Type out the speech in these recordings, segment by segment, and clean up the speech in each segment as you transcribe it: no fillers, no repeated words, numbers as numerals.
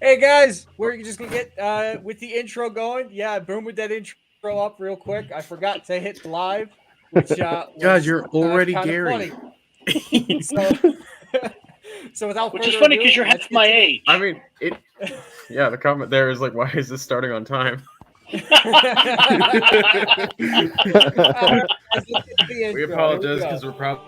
Hey guys, we're just gonna get with the intro going. Yeah, boom with that intro up real quick. I forgot to hit live, which God, was you're already kind of Gary. funny. So, so without Which is further funny ado, because you're let's half get my to age. I mean, it. Yeah, the comment there is like, why is this starting on time? All right, guys, let's get to the We intro. Here we apologize go. because we're probably.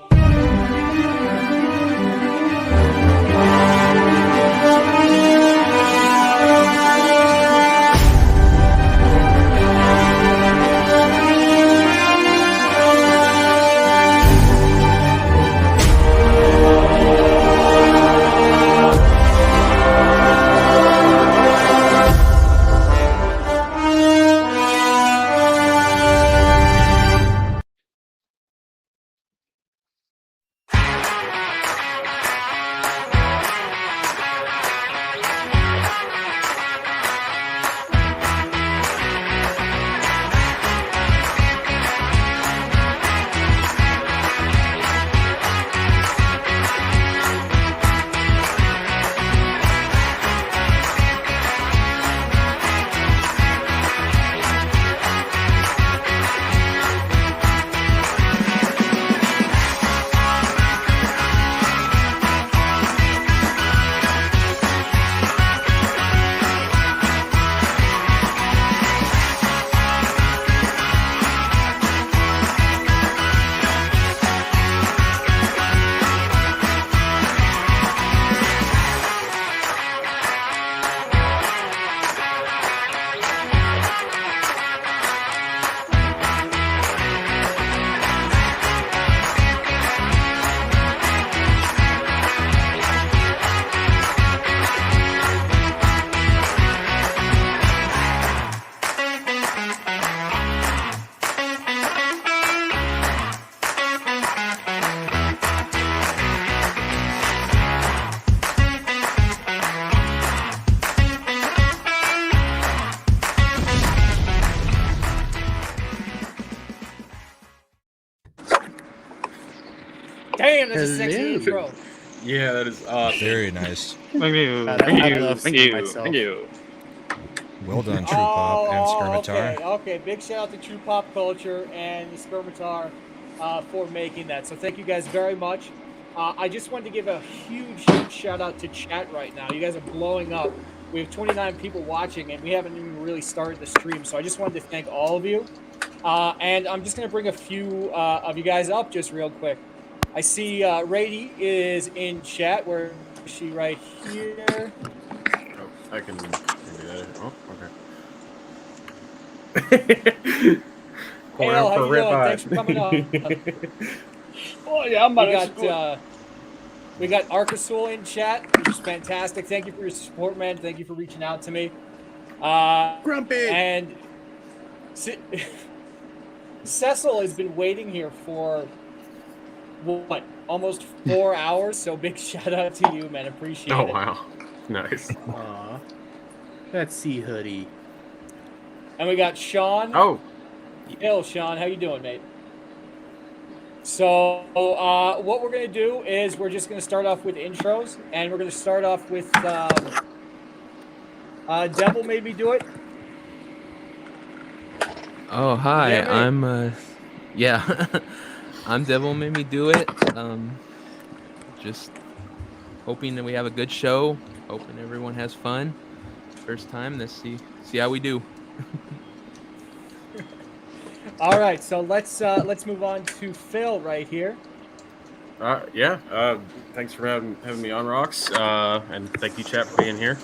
Damn, that's a sexy Hello. intro. Yeah, that is awesome. Very nice. Thank you. I Thank you. love Thank seeing you. myself. Thank you. Well done, True Pop and Skirmitar. Okay. Big shout out to True Pop Culture and the Skirmitar for making that. So thank you guys very much. I just wanted to give a huge shout out to chat right now. You guys are blowing up. We have 29 people watching, and we haven't even really started the stream. So I just wanted to thank all of you. And I'm just going to bring a few of you guys up just real quick. I see Rady is in chat. Where is she? Right here. Oh, I can do that. Oh, okay. Hey, how you doing? Thanks for coming on. Oh yeah, I'm about to We got Arcasul in chat, which is fantastic. Thank you for your support, man. Thank you for reaching out to me. Grumpy. And Cecil has been waiting here for what, almost 4 hours. So big shout out to you, man. Appreciate it. Oh wow, nice. Aw. That's Sea Hoodie. And we got Sean. Oh, Hey, Sean, how you doing, mate? So what we're going to do is we're just going to start off with intros, and we're going to start off with Devil Made Me Do It. Oh, hi. Yeah, I'm I'm Devil Made Me Do It. Just hoping that we have a good show. Hoping everyone has fun. First time, let's see how we do. All right, so let's move on to Phil right here. yeah. Thanks for having me on, Rocks. And thank you, chat, for being here.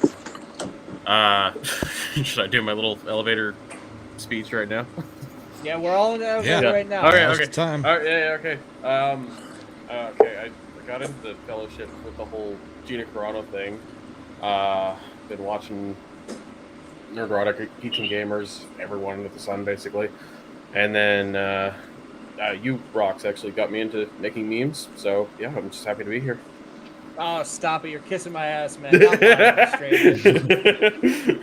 Should I do my little elevator speech right now? Yeah, we're all in the elevator right now. Okay. Now's the time. All right, yeah, okay. Okay, I got into the fellowship with the whole Gina Carano thing. Been watching Nerdrotic, teaching gamers, everyone under the sun, basically. And then you, Rocks, actually got me into making memes. So, yeah, I'm just happy to be here. Oh, stop it. You're kissing my ass, man. Not mine, stranger.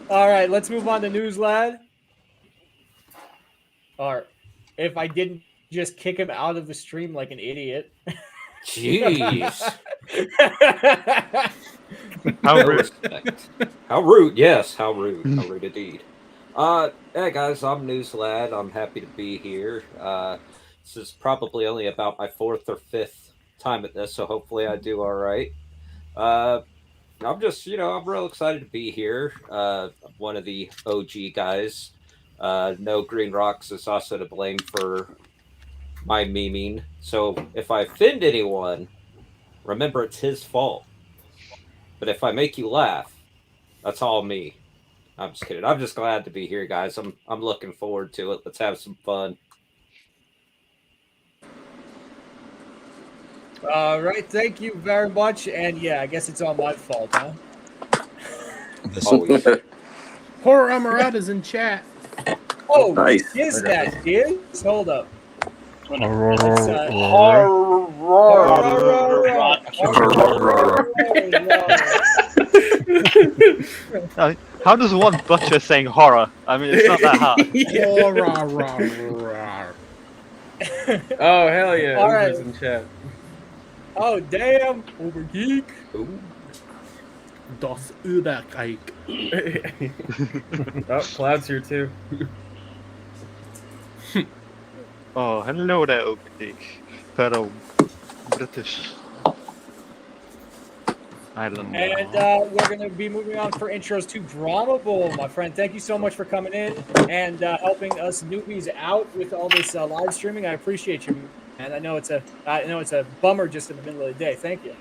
All right, let's move on to News Lad. Or if I didn't just kick him out of the stream like an idiot. Jeez. How No rude. respect. How rude. Yes, how rude. How rude indeed. Hey guys, I'm News Lad. I'm happy to be here. This is probably only about my fourth or fifth time at this, so hopefully I do all right. Uh, I'm just, I'm real excited to be here. I'm one of the OG guys. No Green Rocks is also to blame for my memeing. So if I offend anyone, remember it's his fault. But if I make you laugh, that's all me. I'm just kidding. I'm just glad to be here, guys. I'm looking forward to it. Let's have some fun. All right, thank you very much. And yeah, I guess it's all my fault, huh? Always. Horror Amarada's in chat. Oh, Nice. is that is? Hold up. How does one butcher saying horror? I mean, it's not that hard. Oh hell yeah! All Uber's right. in chat. Oh damn, Uber geek. Ooh. Das Überkike. Oh, Cloud's here too. Oh, hello there, Opening. Fellow British Islander. And we're going to be moving on for intros to Drama Bowl, my friend. Thank you so much for coming in and helping us newbies out with all this live streaming. I appreciate you, and I know it's a bummer just in the middle of the day. Thank you.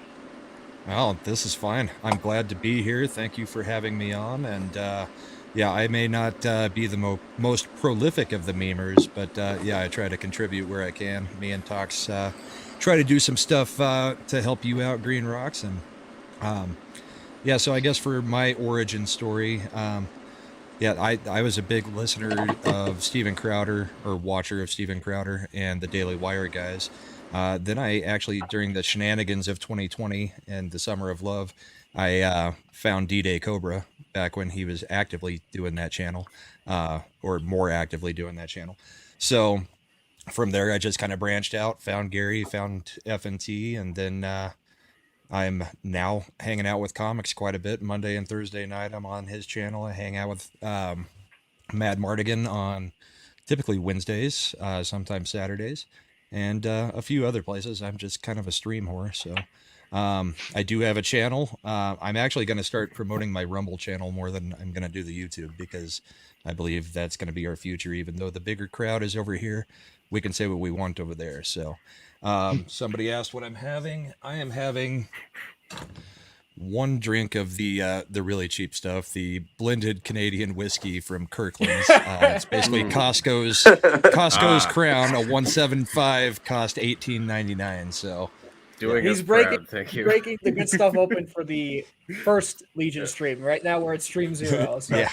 Well, this is fine. I'm glad to be here. Thank you for having me on. And yeah, I may not be the most prolific of the memers, but yeah, I try to contribute where I can. Me and Tox try to do some stuff to help you out, Green Rocks. And yeah, so I guess for my origin story, yeah, I was a big listener of Steven Crowder, or watcher of Steven Crowder and the Daily Wire guys. Then I actually, during the shenanigans of 2020 and the Summer of Love, I found D-Day Cobra back when he was actively doing that channel, or more actively doing that channel. So from there, I just kind of branched out, found Gary, found FNT, and then I'm now hanging out with comics quite a bit. Monday and Thursday night, I'm on his channel. I hang out with Mad Mardigan on typically Wednesdays, sometimes Saturdays, and a few other places. I'm just kind of a stream whore, so I do have a channel. I'm actually going to start promoting my Rumble channel more than I'm going to do the YouTube, because I believe that's going to be our future. Even though the bigger crowd is over here, we can say what we want over there. So somebody asked what I'm having. I am having one drink of the really cheap stuff, the blended Canadian whiskey from Kirkland's. It's basically Costco's Crown, a 175, cost $18.99. So He's breaking the good stuff open for the first Legion stream. Right now we're at stream 0. So. Yeah.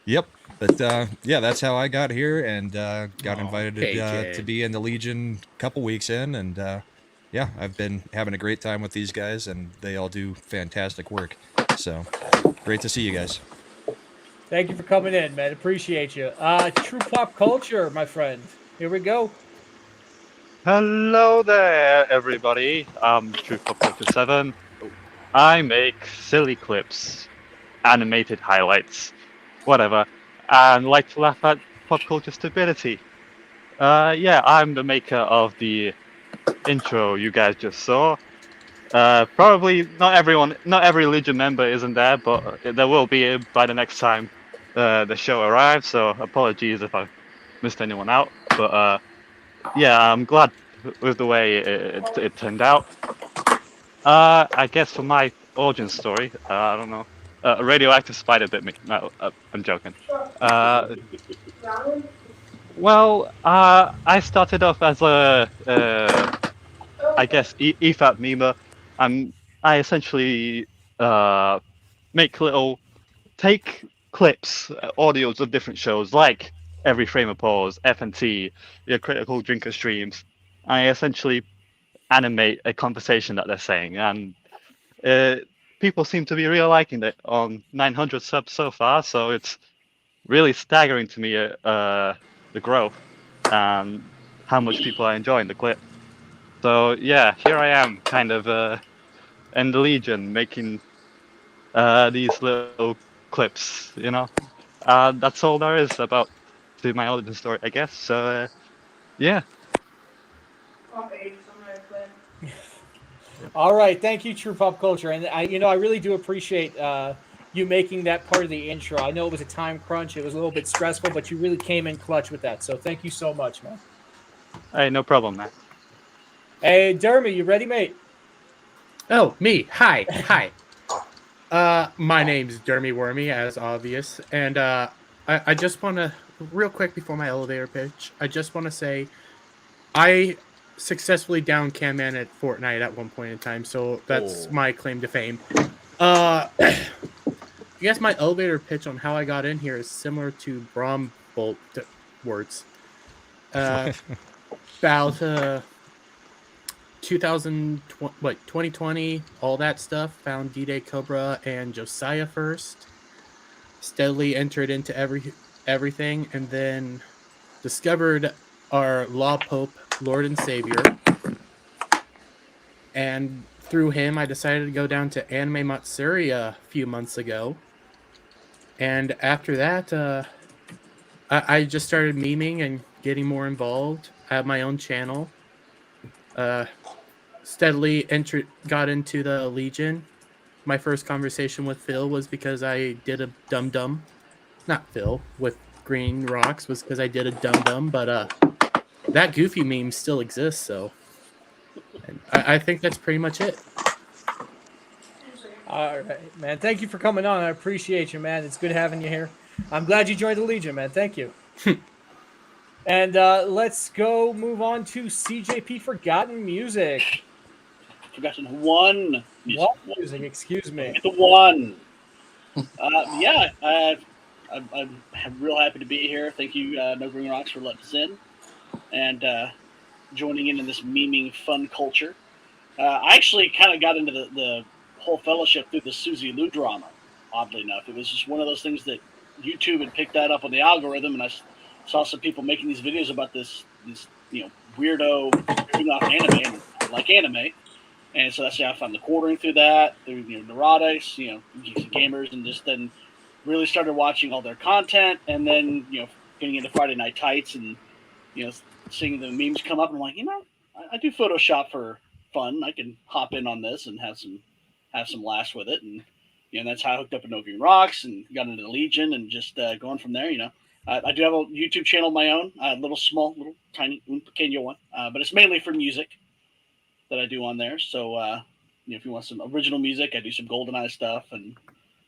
Yep. But yeah, that's how I got here, and got invited to be in the Legion a couple weeks in, and yeah, I've been having a great time with these guys, and they all do fantastic work. So great to see you guys. Thank you for coming in, man. Appreciate you. True Pop Culture, my friend. Here we go. Hello there, everybody. I'm True Pop Culture 7. I make silly clips, animated highlights, whatever, and like to laugh at pop culture stupidity. Yeah, I'm the maker of the intro you guys just saw. Probably not every Legion member isn't there, but there will be by the next time the show arrives. So apologies if I missed anyone out. But yeah, I'm glad with the way it turned out. I guess for my origin story, I don't know. A radioactive spider bit me. No, I'm joking. Well, I started off as a, I guess, EFAP memer. I essentially take clips, audios of different shows, like Every Frame of Pause, FNT, your Critical Drinker streams. I essentially animate a conversation that they're saying, and people seem to be really liking it on 900 subs so far, so it's really staggering to me the growth and how much people are enjoying the clip. So yeah, here I am, kind of and the Legion making these little clips. That's all there is about to my origin story, I guess. So yeah. All right, thank you, True Pop Culture, and I really do appreciate you making that part of the intro. I know it was a time crunch; it was a little bit stressful, but you really came in clutch with that. So thank you so much, man. Hey, no problem, man. Hey, Dermy, you ready, mate? Oh, me. Hi. My name's Dermy Wormy, as obvious, and I just want to real quick before my elevator pitch. I just want to say I successfully downed Camman at Fortnite at one point in time, so that's my claim to fame. I guess my elevator pitch on how I got in here is similar to Brom Bolt words. About 2020, all that stuff. Found D-Day Cobra and Josiah first. Steadily entered into everything, and then discovered our Law Pope, Lord and Savior. And through him, I decided to go down to Anime Matsuri a few months ago. And after that, I just started memeing and getting more involved. I have my own channel. Steadily got into the Legion. My first conversation with Phil was because I did a dum dum. Not Phil, with Green Rocks was because I did a dum dum, but that goofy meme still exists, so and I think that's pretty much it. All right, man. Thank you for coming on. I appreciate you, man. It's good having you here. I'm glad you joined the Legion, man. Thank you. And let's go move on to CJP Forgotten Music. Forgotten one. What music? Excuse me. The one. Yeah, I'm real happy to be here. Thank you, No Green Rocks, for letting us in and joining in this memeing fun culture. I actually kind of got into the whole fellowship through the Susie Lou drama. Oddly enough, it was just one of those things that YouTube had picked that up on the algorithm, and I saw some people making these videos about this weirdo doing off anime, and I like anime. And so that's how I found the quartering through that, through Neurotics, Geeks and Gamers, and just then really started watching all their content, and then getting into Friday Night Tights, and seeing the memes come up, and I'm like, I do Photoshop for fun. I can hop in on this and have some laughs with it, and that's how I hooked up with No Green Rocks and got into the Legion, and just going from there. I do have a YouTube channel of my own, little tiny, un pequeño one, but it's mainly for music that I do on there. So, if you want some original music, I do some GoldenEye stuff and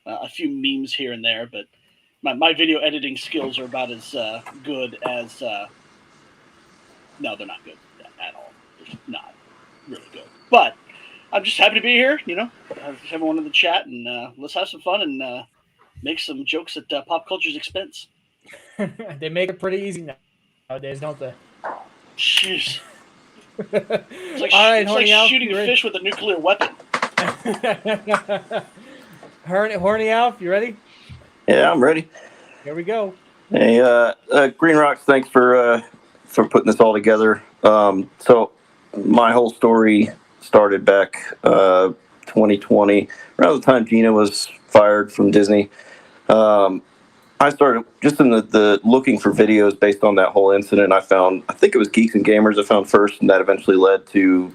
a few memes here and there. But my video editing skills are about as good as. No, they're not good at all. They're not really good. But I'm just happy to be here. Have everyone in the chat, and let's have some fun and make some jokes at pop culture's expense. They make it pretty easy nowadays, don't they? Jeez. It's like, all right, it's like shooting fish with a nuclear weapon. Horny Alf, you ready? Yeah, I'm ready. Here we go. Hey, Green Rocks, thanks for putting this all together. So my whole story started back 2020, around the time Gina was fired from Disney. I started just in the looking for videos based on that whole incident. I think it was Geeks and Gamers I found first, and that eventually led to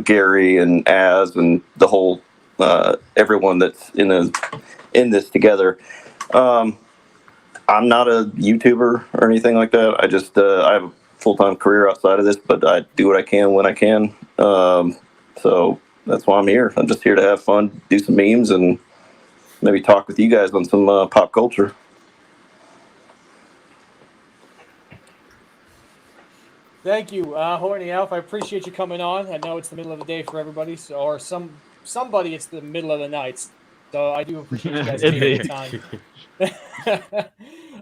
Gary and Az and the whole everyone that's in this together. I'm not a YouTuber or anything like that. I just I have a full-time career outside of this, but I do what I can when I can. So that's why I'm here. I'm just here to have fun, do some memes, and maybe talk with you guys on some pop culture. Thank you, Horny Alf. I appreciate you coming on. I know it's the middle of the day for everybody, or somebody it's the middle of the night. So I do appreciate you guys taking the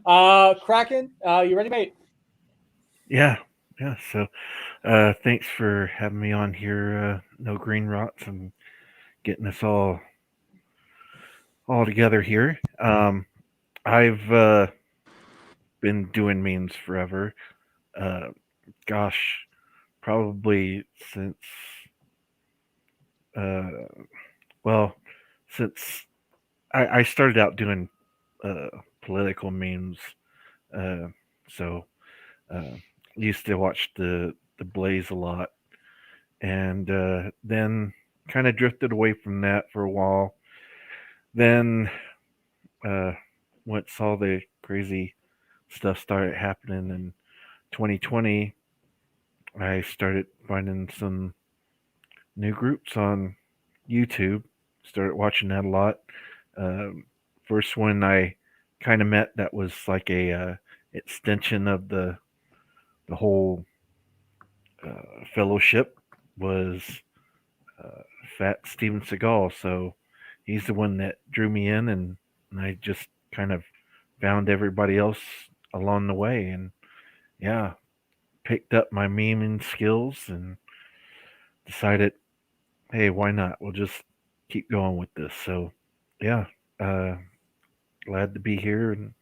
time. Kraken, you ready, mate? Yeah. So, thanks for having me on here, No Green Rocks, and getting us all together here. I've been doing memes forever. Gosh, probably since well, since I started out doing political memes, uh, so used to watch the Blaze a lot, and then kind of drifted away from that for a while. Then uh, once all the crazy stuff started happening in 2020, I started finding some new groups on YouTube. Started watching that a lot. Um, First one I kind of met that was like a extension of the whole fellowship was uh, Fat Steven Seagal. So he's the one that drew me in, and I just kind of found everybody else along the way, and yeah, picked up my memeing skills and decided, hey, why not? We'll just keep going with this. So yeah, uh, glad to be here and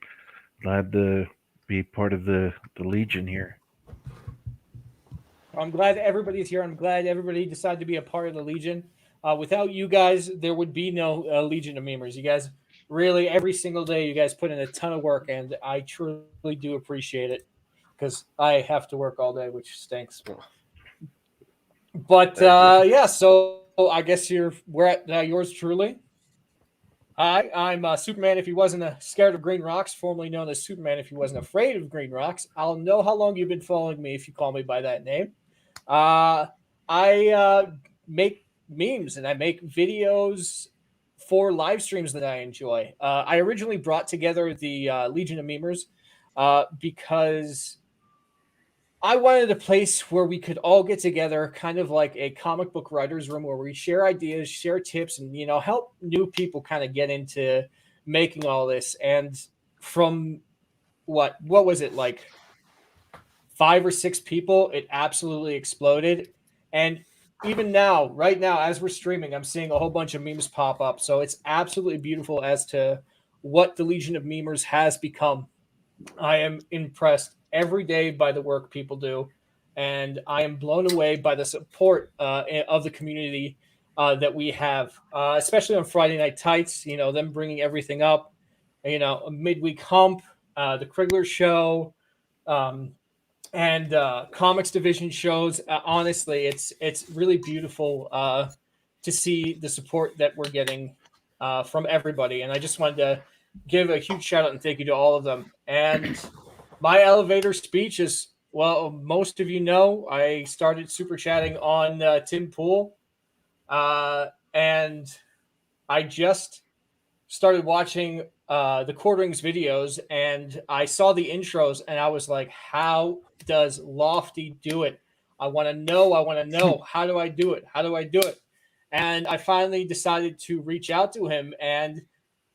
glad to be part of the Legion here. I'm glad everybody's here. I'm glad everybody decided to be a part of the Legion. Without you guys, there would be no Legion of Memers. You guys really, every single day, you guys put in a ton of work, and I truly do appreciate it because I have to work all day, which stinks. But yeah, so I guess we're at yours truly. Hi, I'm Superman. If he wasn't scared of green rocks, formerly known as Superman. If he wasn't afraid of green rocks, I'll know how long you've been following me if you call me by that name. Uh, I make memes and I make videos for live streams that I enjoy. I originally brought together the Legion of Memers because I wanted a place where we could all get together, kind of like a comic book writers' room, where we share ideas, share tips, and help new people kind of get into making all this. And from what was it like 5 or 6 people, it absolutely exploded. And even now, right now, as we're streaming, I'm seeing a whole bunch of memes pop up. So it's absolutely beautiful as to what the Legion of Memers has become. I am impressed every day by the work people do, and I am blown away by the support of the community that we have, especially on Friday Night Tights. Them bringing everything up. A midweek hump, the Krigler show, um, and comics division shows. Honestly, it's really beautiful to see the support that we're getting from everybody, and I just wanted to give a huge shout out and thank you to all of them. And my elevator speech is, well, most of you know, I started super chatting on Tim Pool, and I just started watching the Quarterings videos, and I saw the intros, and I was like, how does Lofty do it? I want to know. I want to know. How do I do it? How do I do it? And I finally decided to reach out to him, and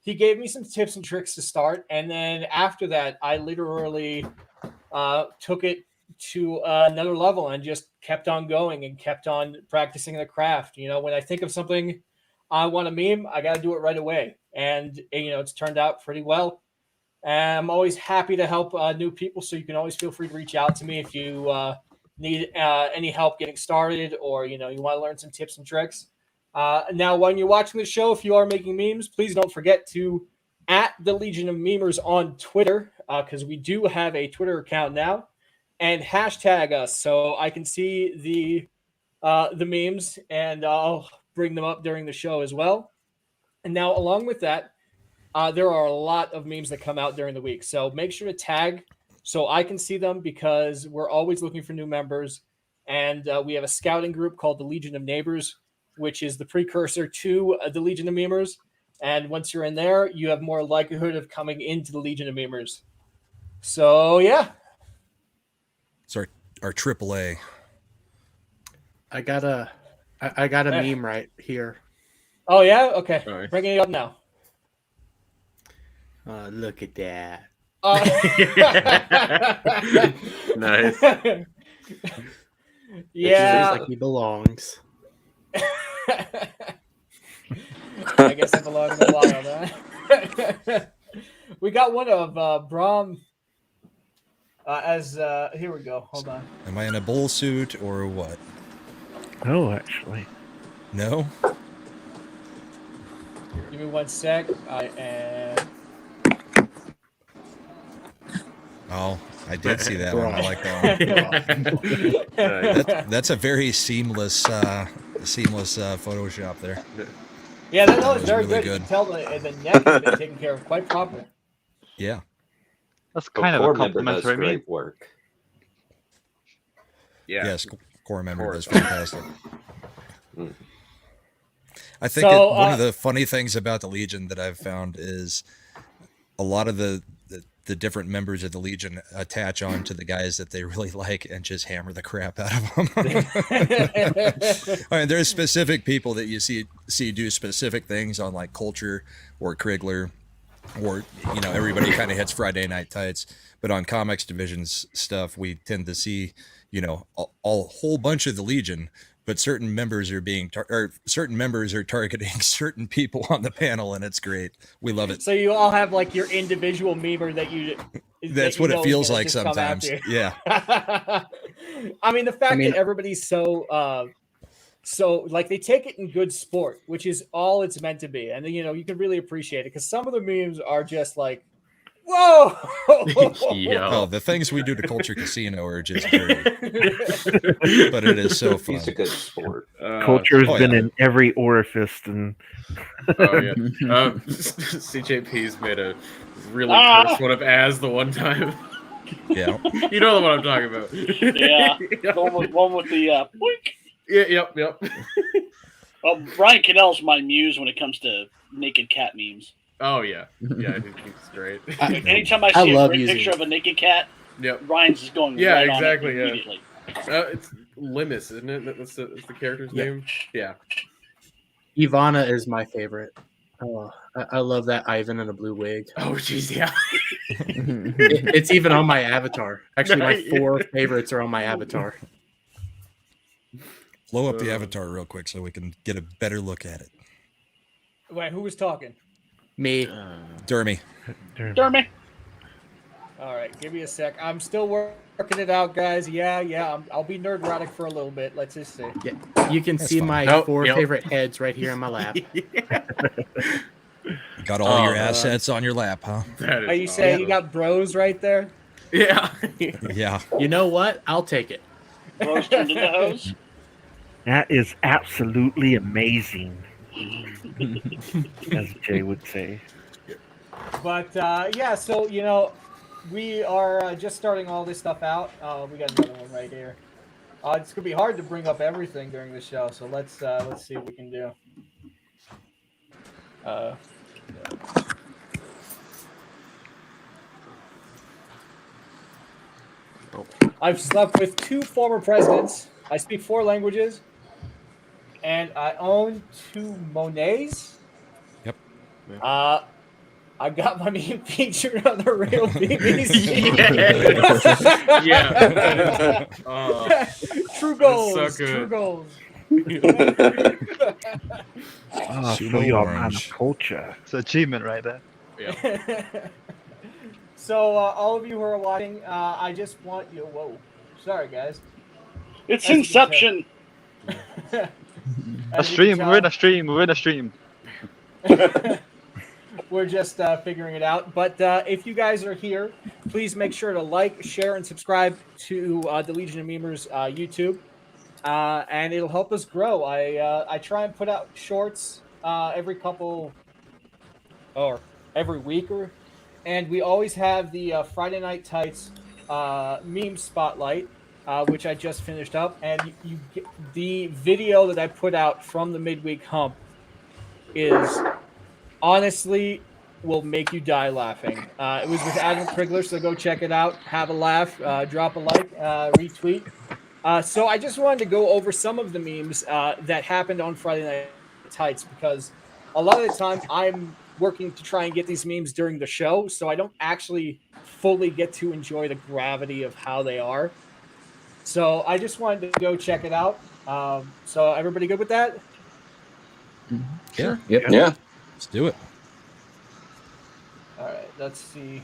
he gave me some tips and tricks to start. And then after that, I literally took it to another level and just kept on going and kept on practicing the craft. When I think of something I want to meme, I got to do it right away. And, it's turned out pretty well. And I'm always happy to help new people. So you can always feel free to reach out to me if you need any help getting started, or, you want to learn some tips and tricks. Now, when you're watching the show, if you are making memes, please don't forget to at the Legion of Memers on Twitter, because we do have a Twitter account now, and hashtag us so I can see the memes, and I'll bring them up during the show as well. And now, along with that, there are a lot of memes that come out during the week. So make sure to tag so I can see them, because we're always looking for new members. And we have a scouting group called the Legion of Neighbors, which is the precursor to the Legion of Memers. And once you're in there, you have more likelihood of coming into the Legion of Memers. So, yeah. It's our AAA. I got a meme right here. Oh, yeah? Okay. Nice. Bringing it up now. Look at that. Nice. Yeah. Seems like he belongs. I guess I belong in a lot on that. We got one of Brahm as here we go. Hold on. Am I in a bull suit or what? No, actually. No? Give me 1 sec. I am. Oh, I did see that one. I like that one. That's a very seamless Photoshop there. Yeah, that That was was very really good. You good. can tell the neck has been taken care of quite properly. Yeah. That's Well, kind of a core member does complimentary meme. great work. Yeah. Yes, core member Core does is fine. fantastic. Mm. I think So, one of the funny things about the Legion that I've found is a lot of the different members of the Legion attach on to the guys that they really like and just hammer the crap out of them. I mean, there's specific people that you see do specific things on like Culture or Krigler, or everybody kind of hits Friday Night Tights, but on Comics Division's stuff we tend to see a whole bunch of the Legion, but certain members are targeting certain people on the panel, and it's great. We love it. So you all have like your individual memer that you. That's that what know it is feels gonna like just come sometimes. after you. Yeah. I mean, the fact that everybody's so like they take it in good sport, which is all it's meant to be, and you can really appreciate it because some of the memes are just like, whoa. Oh, the things we do to Culture Casino are just great. But it is so fun. He's a good sport. Culture's been in every orifice, and Oh yeah. CJP's made a really cursed one of Az the one time. Yeah. You know what I'm talking about. Yeah. One with the boink. Yeah, yep. Well, Brian Cadell's my muse when it comes to naked cat memes. Oh yeah. Yeah, I think he's great. Anytime I see a great picture of a naked cat, yep. Ryan's is going yeah, right exactly, on it immediately. Yeah. It's Limus, isn't it? That's the character's name? Yeah. Ivana is my favorite. Oh, I love that Ivan in a blue wig. Oh, jeez, yeah. It's even on my avatar. Actually, my 4 favorites are on my avatar. Blow up the avatar real quick so we can get a better look at it. Wait, who was talking? Me. Dermy. All right, give me a sec. I'm still working it out, guys. Yeah. I'll be nerdrotic for a little bit. Let's just see. Yeah, you can see my 4 favorite heads right here on my lap. Got all your assets on your lap, huh? Are you saying you got bros right there? Yeah. Yeah. You know what? I'll take it. Bros turned into hoes? that is absolutely amazing, as Jay would say. But yeah, so we are just starting all this stuff out. We got another one right here. It's gonna be hard to bring up everything during the show, so let's see what we can do. I've slept with 2 former presidents. I speak 4 languages, and I own 2 Monets. Yep. I got my meme featured on the real BBC. Yeah. True goals. So good. True goals. Show your man culture. It's an achievement right there. Yeah. So all of you who are watching, I just want you. Whoa, sorry guys. It's Inception. A stream. We're in a stream. We're in a stream. We're just figuring it out. But if you guys are here, please make sure to like, share, and subscribe to the Legion of Memers YouTube. And it'll help us grow. I try and put out shorts every week, and we always have the Friday Night Tights meme spotlight, which I just finished up. And you get the video that I put out from the midweek hump is honestly will make you die laughing. It was with Adam Krigler, so go check it out. Have a laugh, drop a like, retweet. So I just wanted to go over some of the memes that happened on Friday Night Tights, because a lot of the time I'm working to try and get these memes during the show, so I don't actually fully get to enjoy the gravity of how they are. So I just wanted to go check it out. So everybody good with that? Yeah. Yep. Yeah. Let's do it. All right, let's see.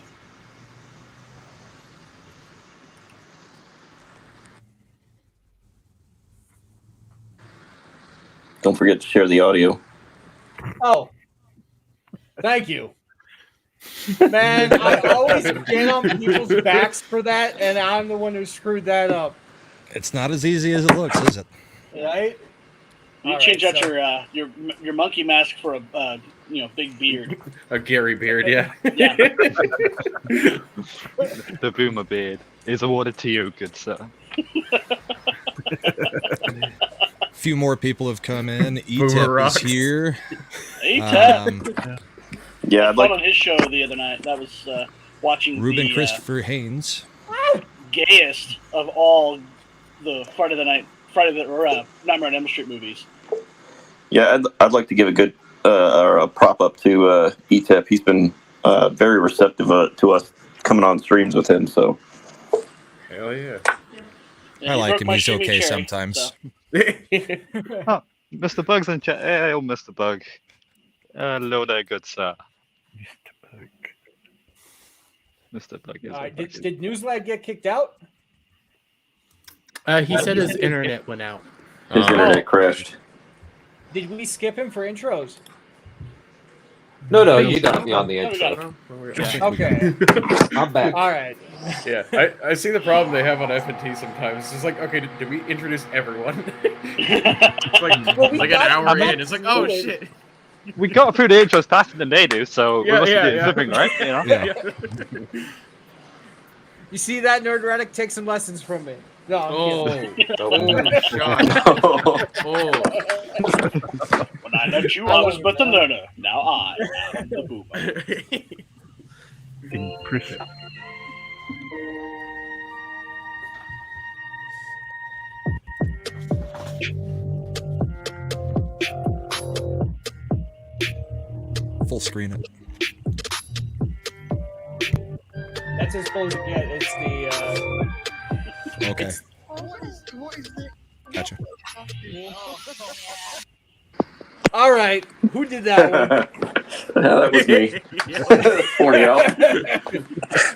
Don't forget to share the audio. Oh, Thank you. Man, I always get on people's backs for that, and I'm the one who screwed that up. It's not as easy as it looks, is it? Right? You All change right, out so- your monkey mask for a big beard. A Gary beard, yeah. Yeah. The boomer beard is awarded to you, good sir. A few more people have come in. Boomer ETEP is rocks. here. Yeah, I fought on his show the other night. That was watching Ruben the Christopher Haynes. gayest of all the Nightmare on Elm Street movies. Yeah, I'd like to give a good or a prop up to ETEP. He's been very receptive to us coming on streams with him. So Hell yeah. Yeah, I he like broke him. my He's streaming okay cherry, sometimes. so. Oh, Mr. Bug's in chat. Hey, oh, Mr. Bug. Hello there, good sir. Mr. Bug is All right, back. did Newslad get kicked out? He said his internet went out. his internet crashed. Did we skip him for intros? No, you got me on the Oh, we got intro. Okay. I'm back. All right. Yeah, I see the problem they have on F&T sometimes. It's just like, okay, did we introduce everyone? It's like, Well, we like got- an hour we in. It's like, oh shit. We got through the intros faster than they do, so Yeah, we must yeah, be yeah. living, right? You know? Yeah. You see that, Nerdretic? Take some lessons from me. No, I'm kidding. Oh, shot. Oh. When I met you, I was but the learner. Now I am the boomer. Chris. Full screen it. That's as full as it gets. It's the Okay. Gotcha. all right. Who did that one? That was me. 40 out.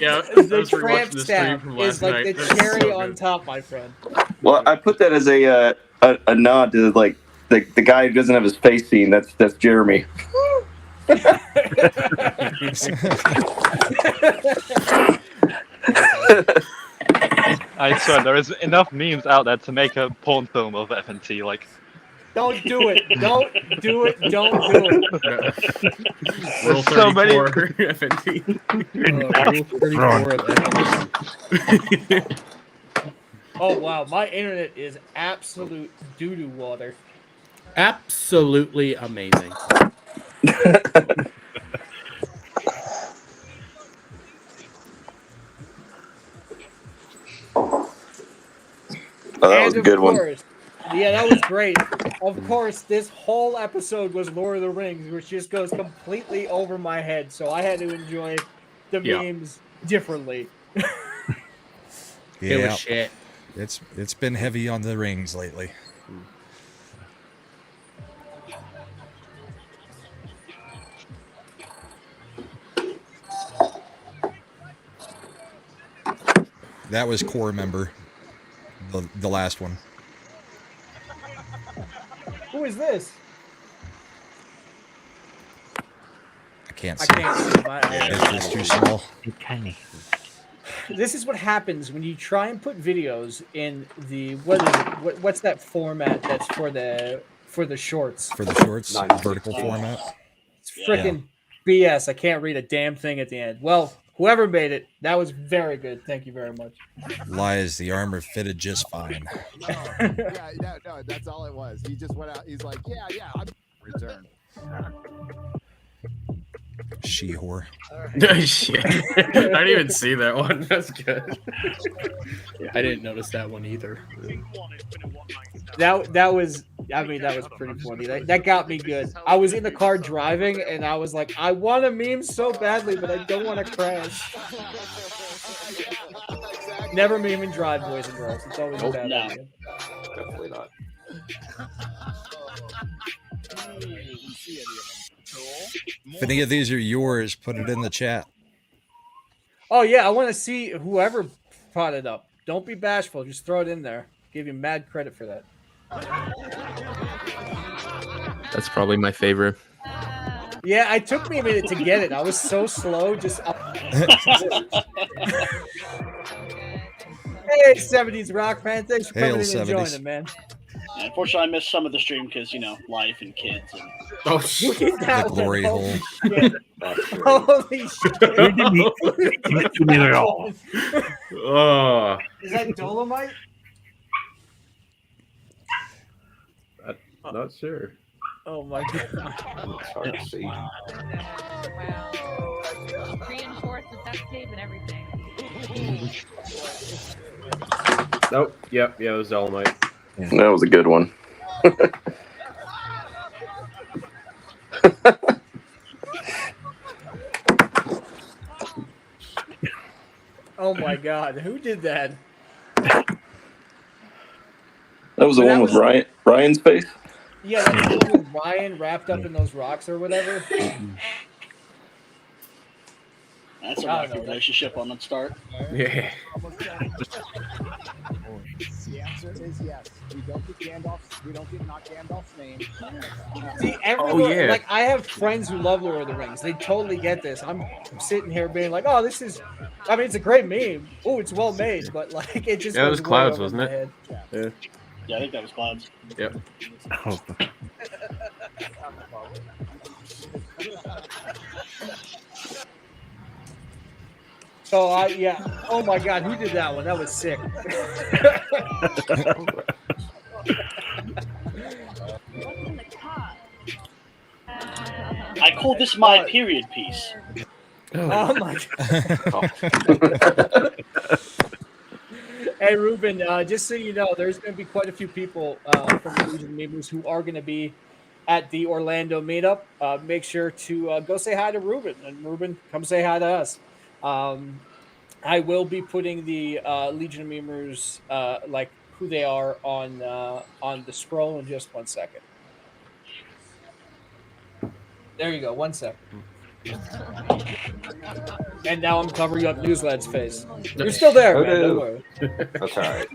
Yeah, I The was rewatching tramp the stream stab from is last like night. the That's cherry so on good. top, my friend. Well, I put that as a nod to like the guy who doesn't have his face seen. That's Jeremy. I swear, there is enough memes out there to make a porn film of FNT. Like, Don't do it. Don't do it. Don't do it. Rule so many- 34 FNT. Rule 34 of FNT. Oh wow, my internet is absolute doo-doo water. Absolutely amazing. Oh, that And was a of good one. course, yeah, that was great. Of course, this whole episode was Lord of the Rings, which just goes completely over my head, so I had to enjoy the Yeah. memes differently. It Yeah, was shit. it's been heavy on the rings lately. That was core member, the last one. Who is this? I can't I see. can't see. It's too small. Tiny. This is what happens when you try and put videos in the what's that format that's for the shorts? For the shorts, 916. vertical format. It's freaking BS. I can't read a damn thing at the end. Well, whoever made it, that was very good. Thank you very much. Lies, the armor fitted just fine. No, that's all it was. He just went out. He's like, yeah, I'm return. She whore. Shit. I didn't even see that one. That's good. I didn't notice that one either. That was, I mean, that was pretty funny. That got me good. I was in the car driving, and I was like, I want to meme so badly, but I don't want to crash. Never meme and drive, boys and girls. It's always a bad No. idea. Definitely not. If any of these are yours, put it in the chat. Oh yeah, I want to see whoever brought it up. Don't be bashful. Just throw it in there. Give you mad credit for that. That's probably my favorite. Yeah, it took me a minute to get it. I was so slow. Just hey, 70s rock fan. Thanks for coming Hail, in and 70s. joining, man. Yeah, unfortunately, I missed some of the stream because life and kids and. Oh, look at that The glory one. hole. Holy shit. Holy shit. Give me the all. Oh, Is that Dolomite? I'm not sure. Oh my god. It's hard to see. Wow. Reinforced with duct tape and everything. Nope. Yep. Yeah, it was Dolomite. That was a good one. Oh my god. Who did that? That was the one with Ryan's face. Yeah, that's the one with Ryan wrapped up in those rocks or whatever. That's a rocky relationship on the start. Yeah. The answer is yes. We don't get Gandalf's. We don't get not Gandalf's name. See, everyone, like I have friends who love Lord of the Rings. They totally get this. I'm sitting here being like, "Oh, this is." I mean, it's a great meme. Oh, it's well made, but like it just. Yeah, it goes was Clouds, way over wasn't my it? head. Yeah, I think that was Clouds. Yep. Oh. So yeah. Oh my god, who did that one? That was sick. I call this my period piece. Oh my god. Hey Ruben, just so you know, there's going to be quite a few people from the Legion Memers who are going to be at the Orlando meetup. Make sure to go say hi to Ruben, and Ruben, come say hi to us. I will be putting the Legion of Memers, like who they are, on the scroll in just 1 second. There you go. 1 second. And now I'm covering up Newslad's face. You're still there, man. Don't worry. That's all right.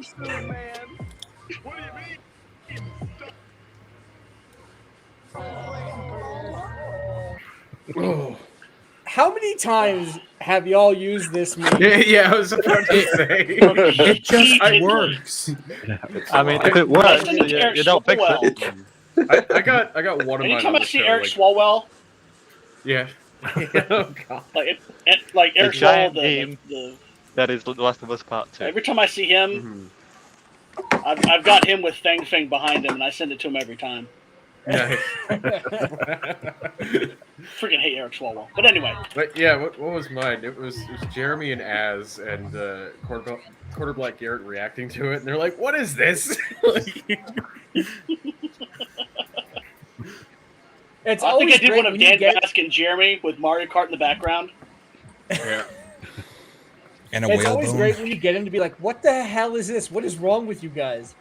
How many times have y'all used this meme? Yeah, I was about to say. It just works. I mean, if it works, you don't fix it. I got one of mine. Anytime on I the see show, Eric like, Swalwell, yeah. Oh god. like The Eric giant Swalwell, game that is The Last of Us Part 2. every time I see him, I've got him with Fang Fang behind him, and I send it to him every time. Nice. Freaking hate Eric Swalwell. But anyway. But yeah, what was mine? It was Jeremy and Az and Quarter Black Garrett reacting to it, and they're like, "What is this?" It's I think I did great one of when you Dan get- Bask and Jeremy with Mario Kart in the background. Yeah. And a It's always whalebone. great when you get him to be like, "What the hell is this? What is wrong with you guys?"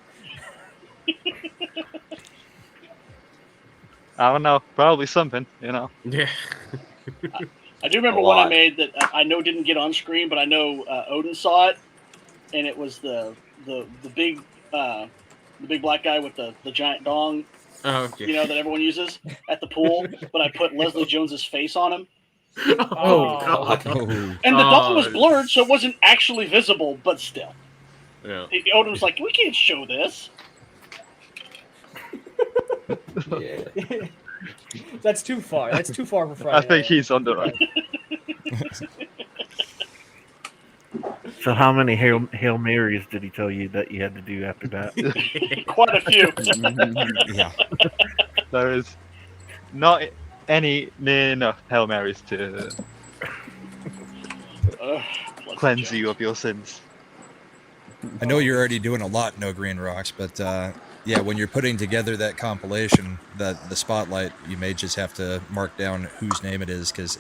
I don't know. Probably something, Yeah. I do remember A one I lot. made that I know didn't get on screen, but I know Odin saw it, and it was the big black guy with the giant dong, Oh, yeah. that everyone uses at the pool. But I put Leslie Jones's face on him, Oh god. Oh. and the dong was Oh. blurred, so it wasn't actually visible, but still. Yeah. Odin was like, "We can't show this." Yeah. That's too far. That's too far for I Friday. think he's on the right. So how many Hail Marys did he tell you that you had to do after that? Quite a few. Yeah. There is not any near enough Hail Marys to cleanse you of your sins. I know you're already doing a lot, No Green Rocks, but yeah, when you're putting together that compilation, the spotlight, you may just have to mark down whose name it is, because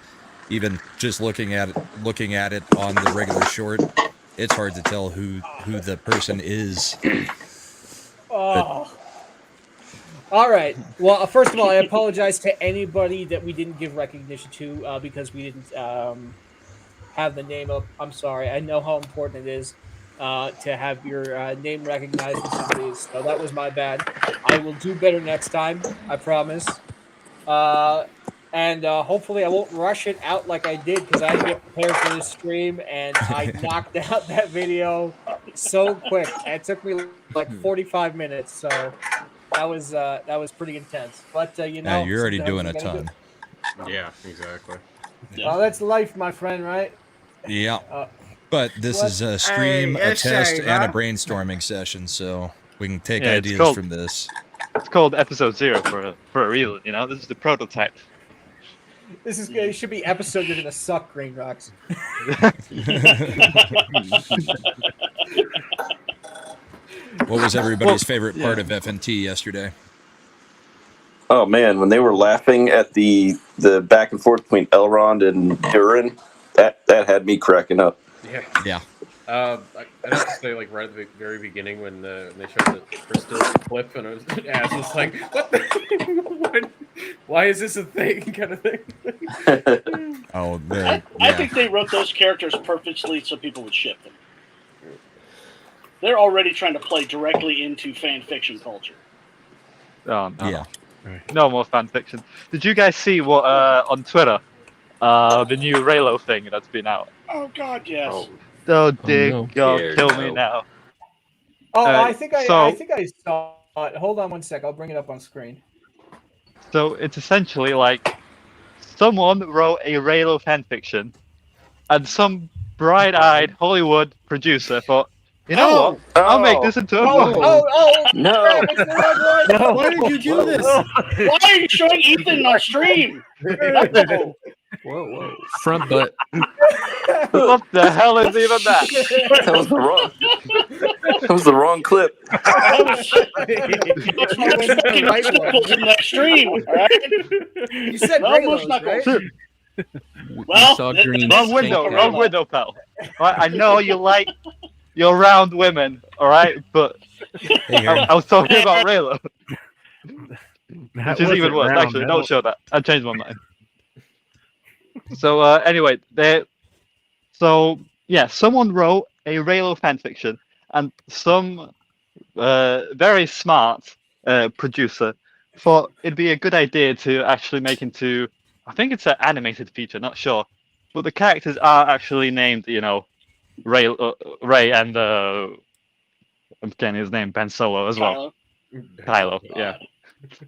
even just looking at it on the regular short, it's hard to tell who the person is. Oh. All right. Well, first of all, I apologize to anybody that we didn't give recognition to because we didn't have the name up. I'm sorry. I know how important it is to have your name recognized in some of these. So that was my bad. I will do better next time. I promise. and hopefully I won't rush it out like I did because I had to get prepared for this stream, and I knocked out that video so quick. It took me like 45 minutes, so that was pretty intense. But you Yeah, know, you're already sometimes doing you a gotta do ton. it. Yeah, exactly. Well, that's life, my friend, right? Yeah. Uh, But this what- is a stream, Hey, a test, say, and a huh? brainstorming session, so we can take Yeah, it's ideas called- from this. It's called episode 0 for a reason. You know, this is the prototype. This is it should be episode you're gonna suck, Green Rocks. What was everybody's favorite part of FNT yesterday? Oh man, when they were laughing at the back and forth between Elrond and Durin, that had me cracking up. Yeah. I have to say, like right at the very beginning when they showed the crystal clip, and I was just like, "What the? what? Why is this a thing?" kind of thing. Oh, I think they wrote those characters purposely so people would ship them. They're already trying to play directly into fan fiction culture. Oh, no. Yeah. No more fan fiction. Did you guys see what on Twitter? The new Raylo thing that's been out. Oh God, yes. Oh dear no. God, Dear kill no. me now. Oh, Uh, I think I saw it. Hold on one sec. I'll bring it up on screen. So it's essentially like someone wrote a Raylo fanfiction, and some bright-eyed Hollywood producer thought, you know what? I'll make this into a movie. No. Why did you do this? Why are you showing Ethan on stream? No. Whoa. Front butt. What the hell is even that? That was the wrong clip. It's more fucking knuckles in that stream, all right? You said No Raylos, moose knuckles. right? Well, saw this- green. Wrong window, pal. Right, I know you like your round women, all right, but Hey, I was talking about Raylo, That which is even wasn't worse. round, Actually, that don't was- show that. I changed my mind. So anyway, someone wrote a Raylo fanfiction, and some very smart producer thought it'd be a good idea to actually make into, I think it's an animated feature, not sure, but the characters are actually named, you know, Ray and I'm forgetting his name, Ben Solo as well. Kylo, yeah.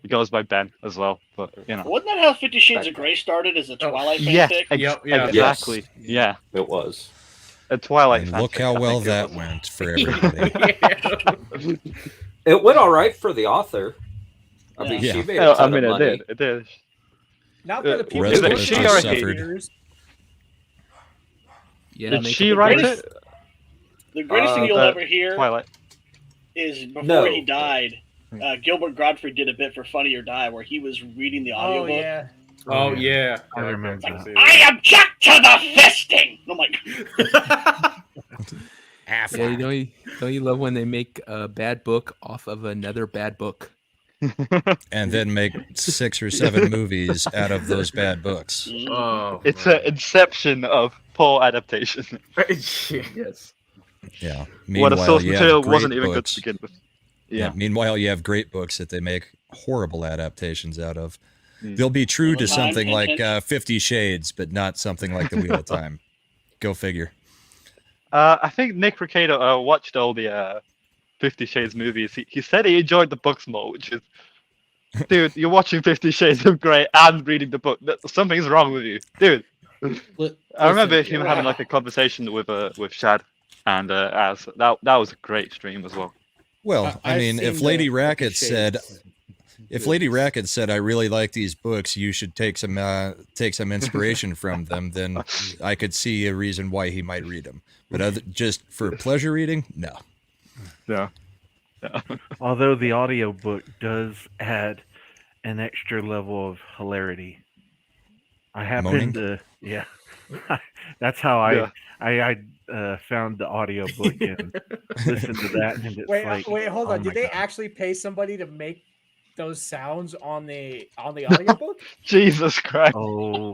He goes by Ben as well, but you know. Wasn't that how 50 Shades of Grey started as a Twilight Yeah, fanfic? exactly. Yeah, It was. a Twilight. And look fanfic, how I well think it that was. went for everybody. It went all right for the author. I mean, Yeah. she made Oh, a ton I mean, of it money. did. It did. Not for the people Rest of who us work she on or he? suffered. Yeah, Did make she a write greatest- it? The greatest thing you'll ever hear Twilight. is before No. he died, Gilbert Godfrey did a bit for Funny or Die where he was reading the Oh audiobook. yeah. Oh yeah, I remember that. I object to the fisting! I'm like, Yeah, don't you love when they make a bad book off of another bad book? And then make 6 or 7 movies out of those bad books. Oh, It's an inception of poor adaptation. Yes. Yeah. What a Meanwhile, source you have material great wasn't even good books. to begin with. Yeah. Yeah. Meanwhile, you have great books that they make horrible adaptations out of. Mm. They'll be true to Time, something like intention. 50 Shades, but not something like The Wheel of Time. Go figure. I think Nick Ricardo watched all the 50 Shades movies. He said he enjoyed the books more, which is, dude, you're watching 50 Shades of Grey and reading the book. Something's wrong with you, dude. I remember him having like a conversation with Shad, and as that was a great stream as well. Well, I I've mean, if seen Lady the Racket 50 said, Shades. if Lady Racket said, "I really like these books. You should take some inspiration from them," then I could see a reason why he might read them. But just for pleasure reading, no. Yeah. Although the audiobook does add an extra level of hilarity. I Moaning? happened to, yeah. That's how I found the audiobook and listened to that, and it's like, Wait, hold oh on. Did my they God. actually pay somebody to make those sounds on the audiobook? Jesus Christ. Oh,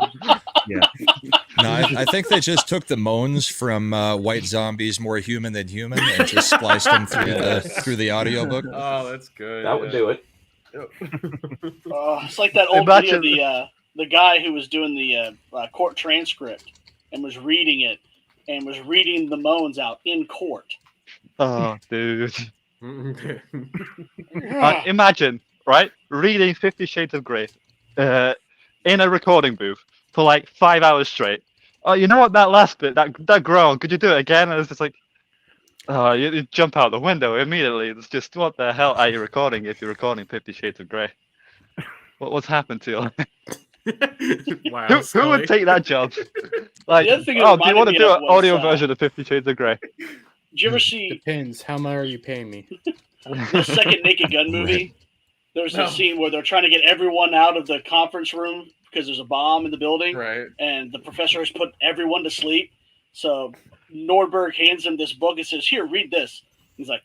yeah. No, I think they just took the moans from White Zombies, More Human Than Human, and just spliced them through the audiobook. Oh, that's good. That would do it. it's like that old video, the guy who was doing the court transcript and was reading it and was reading the moans out in court. Oh, dude. Imagine, right? Reading 50 Shades of Grey in a recording booth for like 5 hours straight. Oh, you know what? That last bit, that groan, could you do it again? And it's just like, oh, you jump out the window immediately. It's just, what the hell are you recording if you're recording 50 Shades of Grey? What's happened to you? Wow, who would take that job? Like, The other thing it oh, do you want to reminded do me an of was, audio version of 50 Shades of Grey? Did you ever see Depends. How much are you paying me? the second Naked Gun movie? There's a scene where they're trying to get everyone out of the conference room because there's a bomb in the building, Right. and the professor has put everyone to sleep. So Nordberg hands him this book and says, "Here, read this." He's like,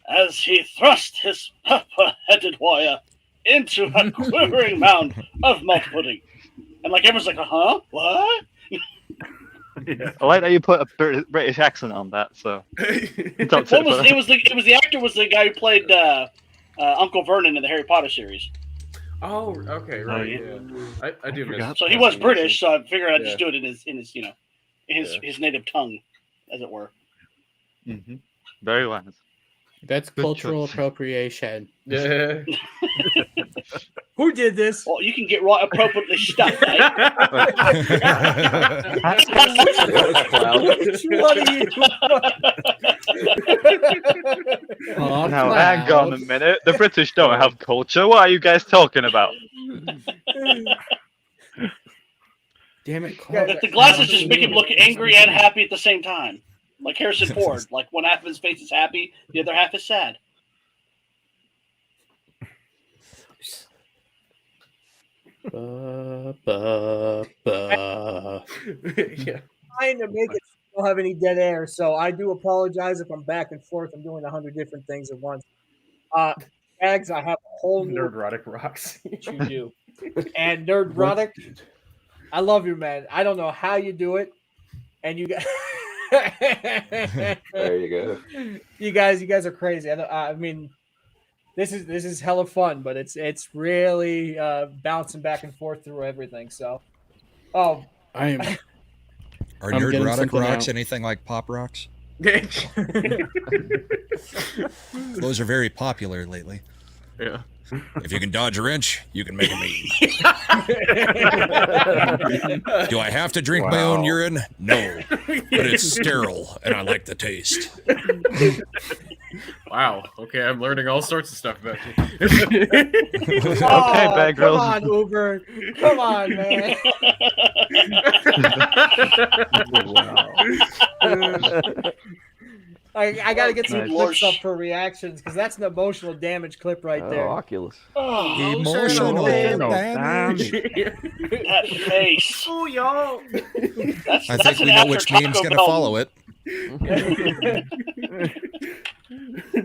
as he thrust his pepper-headed warrior into a quivering mound of malt pudding. And like everyone's like, huh? What? I like that you put a British accent on that. So It was the actor was the guy who played Uncle Vernon in the Harry Potter series. Oh, okay, right. Yeah. I do miss. So he was British, so I figured I'd just Yeah. do it in his his native tongue, as it were. Mm-hmm. Very wise. That's Good cultural choice. Yeah. appropriation. Who did this? Well, you can get right appropriately stuffed, eh? Oh, Now, hang on a Cloud. minute. The British don't have culture. What are you guys talking about? Damn it, Cloud. The glasses just make him look angry and happy at the same time. Like Harrison Ford. Like one half of his face is happy, the other half is sad. Ba, ba, ba. Yeah. Trying to make it so we don't have any dead air, so I do apologize if I'm back and forth. I'm doing 100 different things at once. Bags, I have a whole new Nerdrotic rocks. you do. And Nerdrotic, I love you, man. I don't know how you do it. And you guys There you go. you guys are crazy. I mean, this is hella fun, but it's really bouncing back and forth through everything. So, I am. Are I'm getting nerdrotic something rocks out. anything like pop rocks? Those are very popular lately. Yeah. If you can dodge a wrench, you can make a meme. Do I have to drink my own urine? No. But it's sterile, and I like the taste. Wow. Okay, I'm learning all sorts of stuff about you. Okay, Bear Grylls. Come on, Uber. Come on, man. I got to get some Nice. clips up for reactions because that's an emotional damage clip right there. Oculus. Oh, Emotional damage. That face. Oh, y'all. I think we know which meme's going to follow it.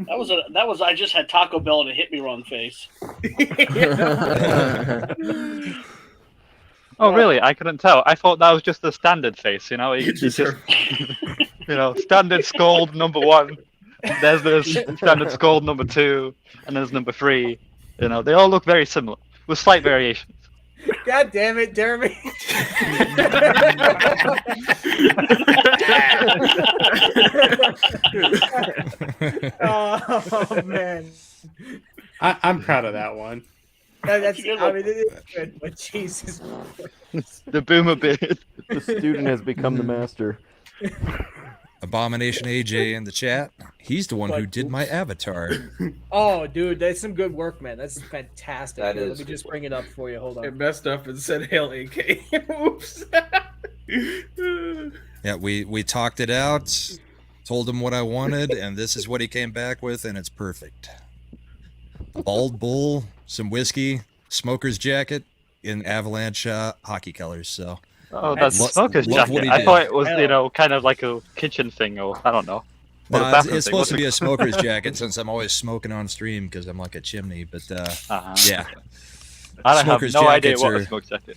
That was I just had Taco Bell and it hit me wrong face. Oh, really? I couldn't tell. I thought that was just the standard face. You know, it's just standard scold number 1. There's the standard scold number 2, and there's number 3. You know, they all look very similar with slight variations. God damn it, Jeremy. Oh man, I'm proud of that one. that's I mean it is good, but Jesus. The boomer beard. The student has become the master. Abomination AJ in the chat. He's the one who did my avatar. Oh, dude, that's some good work, man. That's fantastic. That Here, is let me good just work. bring it up for you. Hold It on. messed up and said Hail AK. Oops. Yeah, we talked it out, told him what I wanted, and this is what he came back with, and it's perfect. A bald bull, some whiskey, smoker's jacket, in Avalanche hockey colors. So. Oh, that's Lo- smoker's love what jacket. he I did. thought it was, kind of like a kitchen thing, or I don't know. Or a No, bathroom it's thing. supposed to What's be it- a smoker's jacket since I'm always smoking on stream because I'm like a chimney. But yeah, I have Smokers' no idea jackets what are- a smoke jacket.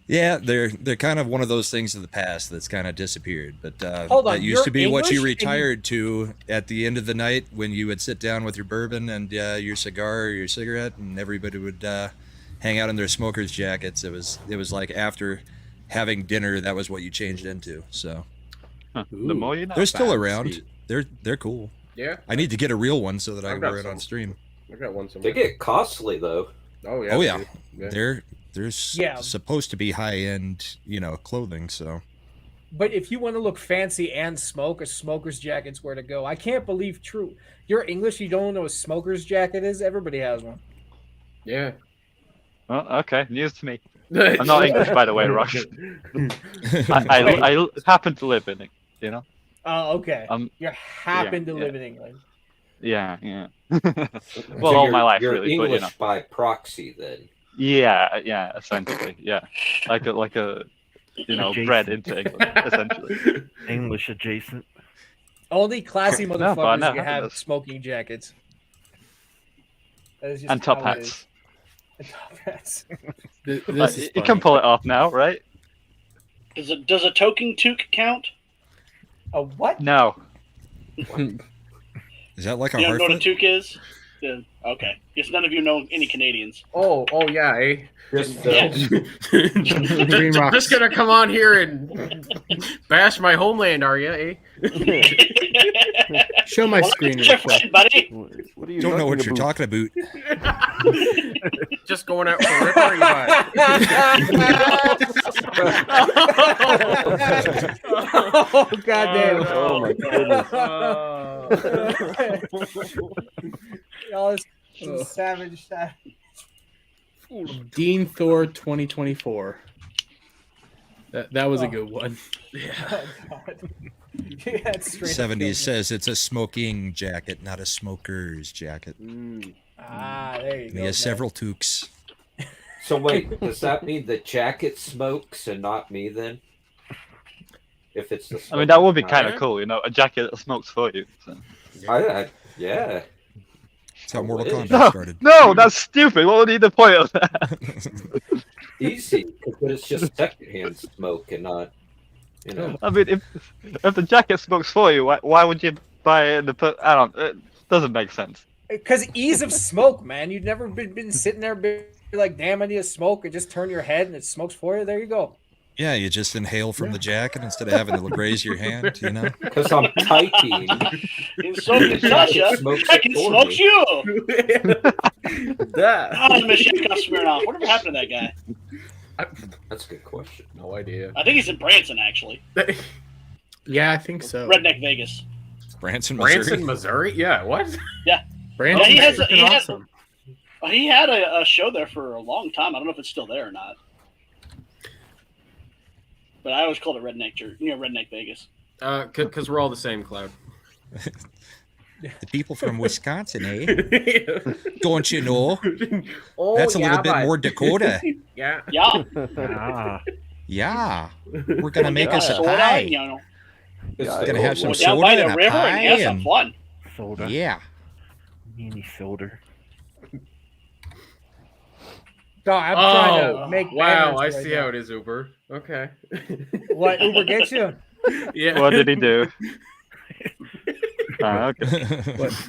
yeah, they're kind of one of those things of the past that's kind of disappeared. But Hold on, that used you're to be what you English and you- retired to at the end of the night when you would sit down with your bourbon and your cigar or your cigarette, and everybody would hang out in their smokers jackets. It was like after having dinner, that was what you changed into. So The more you know. they're still Fancy. around. They're cool. Yeah. I need to get a real one so that I I've can got wear it on some. stream. I got one They somewhere. get costly though. Oh yeah. Oh they yeah, do. Yeah. they're Yeah. supposed to be high end, clothing. So But if you want to look fancy and smoke, a smoker's jacket's where to go. I can't believe true. You're English, you don't know what a smoker's jacket is? Everybody has one. Yeah. Oh, okay, news to me. I'm not English, by the way, Rush. I happen to live in it, you know? Oh, okay. You happen to yeah. live in England. Yeah. So Well, all my life, you're really, English but, by proxy then. Yeah, essentially, yeah. Like a bred into England, essentially. English adjacent. Only classy No, motherfuckers but no, can have that's- smoking jackets. That is just And top how it hats. is. And top hats. This is You can pull it off now, right? Does a token toque count? A what? No. is that like a You don't hard know what a foot? toque is? Yeah, okay. Guess none of you know any Canadians. Oh yeah, eh? Just Yeah. Green rocks. Just gonna come on here and bash my homeland, are you, eh? Show my Well, screen that's real different, quick. buddy. What are you Don't know what talking you're about? talking about. Just going out for a rip, are you, bud? Oh, goddamn. Oh my goodness. Y'all is some savage. Dean Thor 2024. That was a good one. Oh, God. Yeah, it's straight up 70s killing says it's a smoking jacket, not a smoker's jacket. me. Ah, there you And go. he has man. several toques. So wait, does that mean the jacket smokes and not me then? If it's the I mean, that would be smoking kind of Yeah. cool, a jacket that smokes for you. So. yeah. That's how Mortal Wish. Kombat started. No, that's stupid. What would be the point of that? Easy, because it's just secondhand smoke and not, I mean, if the jacket smokes for you, why would you buy it? I don't. It doesn't make sense. Because ease of smoke, man. You've never been sitting there be like, damn, I need to smoke, and just turn your head and it smokes for you. There you go. Yeah, you just inhale from the jacket instead of having to raise your hand, Because I'm typing. And so can Sasha. I can smoke you. How does Michelle smearing off? Whatever happened to that guy? That's a good question. No idea. I think he's in Branson, actually. Yeah, I think so. Redneck Vegas. Branson, Missouri. Branson, Missouri? Yeah, what? Yeah. Branson, he has freaking awesome. He had a show there for a long time. I don't know if it's still there or not. But I always called it Redneck Vegas. Because we're all the same, Cloud. The people from Wisconsin, eh? Don't you know? Oh, That's a yeah, little bit bud. more Dakota. Yeah. Yeah. Ah, Yeah. We're going to make us a soda, pie. you know, Yeah, Gonna have some go down soda by and the a river pie and have some and- fun. soda. Yeah. Mini soda. God, I'm trying to make wow, banners I right see now. how it is, Uber. Okay. What Uber gets you? Yeah. What did he do? Okay.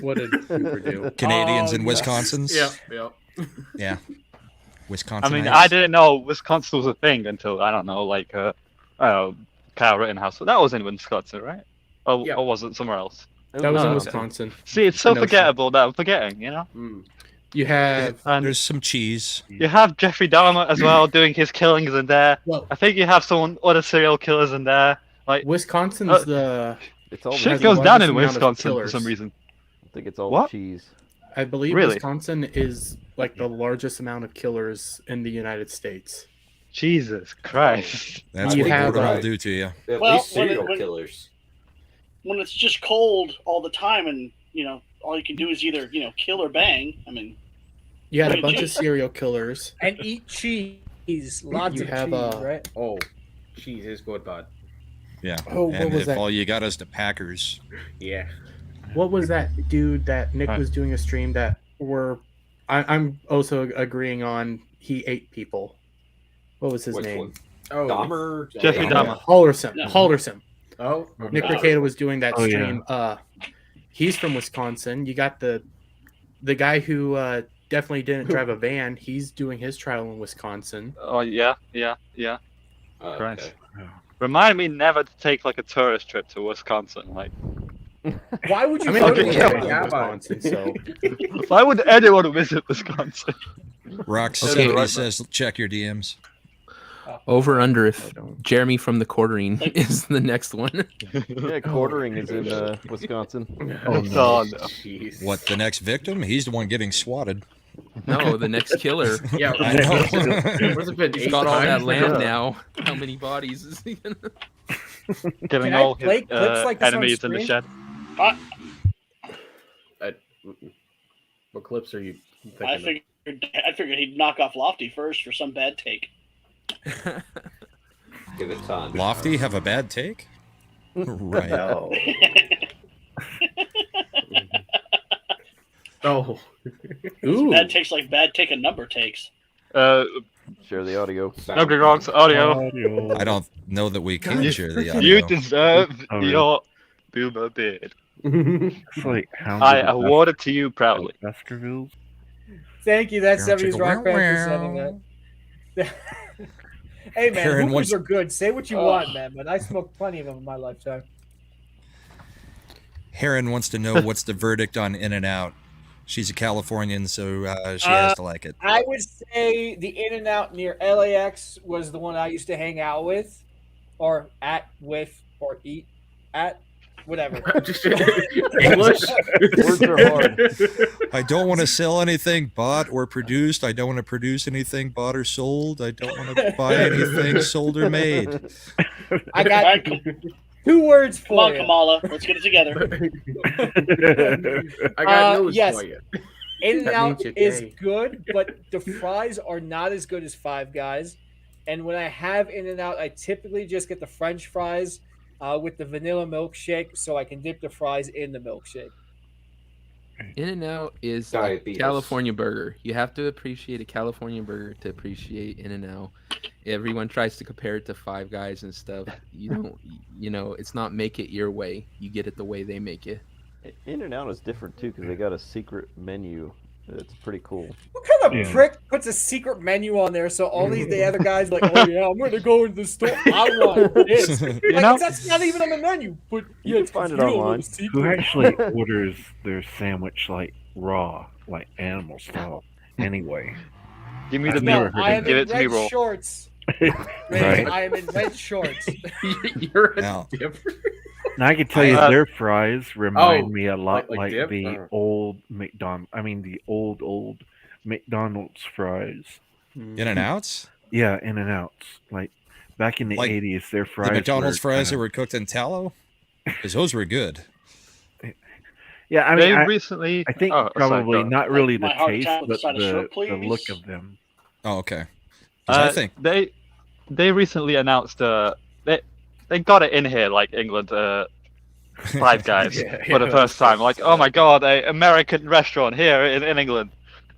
What did Uber do? Canadians Oh, and yes. Wisconsins. Yep. Yeah. Wisconsin. I mean, I didn't know Wisconsin was a thing until I don't know, like Kyle Rittenhouse. So that was in Wisconsin, right? Or was it somewhere else? That was in No. Wisconsin. See, it's so I know forgettable that I'm forgetting. Mm. You have And There's some cheese. you have Jeffrey Dahmer as well doing his killings in there. well, I think you have some other serial killers in there. Like Wisconsin's the It's all shit has the goes down in largest amount of Wisconsin for killers. some reason. I think it's all What? cheese. I believe Really? Wisconsin is like the largest amount of killers in the United States. Jesus Christ. That's You what have, border will right. do to you. At Well, least serial killers. When it's just cold all the time, and all you can do is either kill or bang. I mean, You had a Wait, bunch of Jesus. serial killers. And eat cheese. Lots You of have, cheese, right? Oh, cheese is good, bud. Yeah. Oh, what and was if that? all you got is the Packers. Yeah. What was that dude that Nick Huh. was doing a stream that I'm also agreeing on? He ate people. What was his Which name? one? Oh, Dahmer? Jeffrey Dahmer. Halderson. No. Halderson. Oh, Nick Oh. Ricada was doing that Oh, yeah. stream. He's from Wisconsin. You got the guy who definitely didn't drive a van. He's doing his trial in Wisconsin. Oh yeah. Okay. Christ. Remind me never to take like a tourist trip to Wisconsin. Like, Why would you I mean, go I to grew yeah, up Wisconsin? in Wisconsin, so why would anyone visit Wisconsin? Rox, Okay. somebody Right, says check your DMs. Over under if I don't. Jeremy from the quartering is the next one. Yeah, quartering is in Wisconsin. Oh no. Oh, no. Jeez. What, the next victim? He's the one getting swatted. No, the next killer. Yeah, I know. What's it been? He's 8 got all that times land now? now. How many bodies is he gonna? Getting Can I all play his clips like this on enemies in the stream? shed. What clips are you thinking I figured he'd knock off Lofty first for some bad take. Give it time. Lofty have a bad take? Right. No. Oh. Ooh. Bad takes like bad take a number takes. Share the audio. No Grog's audio. I don't know that we can share the audio. You deserve Oh, really? your boomer beard. It's like hounds I of the award it to you proudly. Baskervilles. Thank you. That's Aaron 70s Chickle, Rock Band for wow, sending that. Hey, man, Aaron hookers wants- are good. Say what you want, man, but I smoked plenty of them in my lifetime. Heron wants to know what's the verdict on In-N-Out. She's a Californian, so she has to like it. I would say the In-N-Out near LAX was the one I used to hang out with, or at, with, or eat at, whatever. English? Words are hard. I don't want to sell anything bought or produced. I don't want to produce anything bought or sold. I don't want to buy anything sold or made. I got Alright, come 2 words come for on, you. Kamala. Let's get it together. I got news yes. for you. In-N-Out means you're is gay. good, but the fries are not as good as Five Guys. And when I have In-N-Out, I typically just get the French fries with the vanilla milkshake, so I can dip the fries in the milkshake. In-N-Out is a Diabetes. California burger. You have to appreciate a California burger to appreciate In-N-Out. Everyone tries to compare it to Five Guys and stuff. You don't, it's not make it your way. You get it the way they make it. In-N-Out is different too because they got a secret menu. It's pretty cool. What kind of Yeah. prick puts a secret menu on there so all the other guys like, oh yeah, I'm going to go into the store. I want this. Like, know- that's not even on the menu. But You yeah, can it's find it you don't know online. the secret. Who actually orders their sandwich like raw, like animal style? Anyway, Give me I've the never milk heard I of am give in it to me red raw. shorts. right? I am in red shorts. You're a Now, different. Now I can tell you Uh, their fries remind Oh, me a lot like like dip? the Or- old McDonald. I mean the old McDonald's fries. In-N-Outs? Yeah, In-N-Outs. Like back in the Like 80s, their fries. The McDonald's were fries that kinda- were cooked in tallow? Because those were good. Yeah, I They mean, recently. I think oh, sorry, probably go. not really the My heart taste, attack with a but side of shrimp, the look please. of them. Oh, okay. 'Cause I think They recently announced they got it in here like England Five Guys Yeah, for the yeah, first time. Like, oh my god, a American restaurant here in England.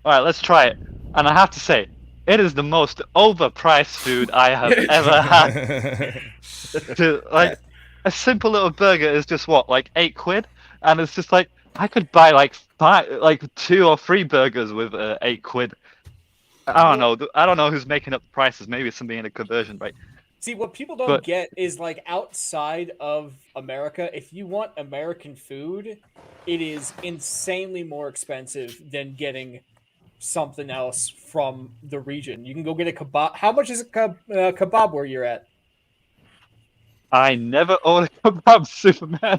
All right, let's try it. And I have to say, it is the most overpriced food I have ever had. To like a simple little burger is just what, like £8, and it's just like I could buy like 2 or 3 burgers with £8. I don't know. I don't know who's making up the prices. Maybe it's something in a conversion rate. See, what people don't But- get is like outside of America, if you want American food, it is insanely more expensive than getting something else from the region. You can go get a kebab. How much is a kebab where you're at? I never ordered kebab, Superman.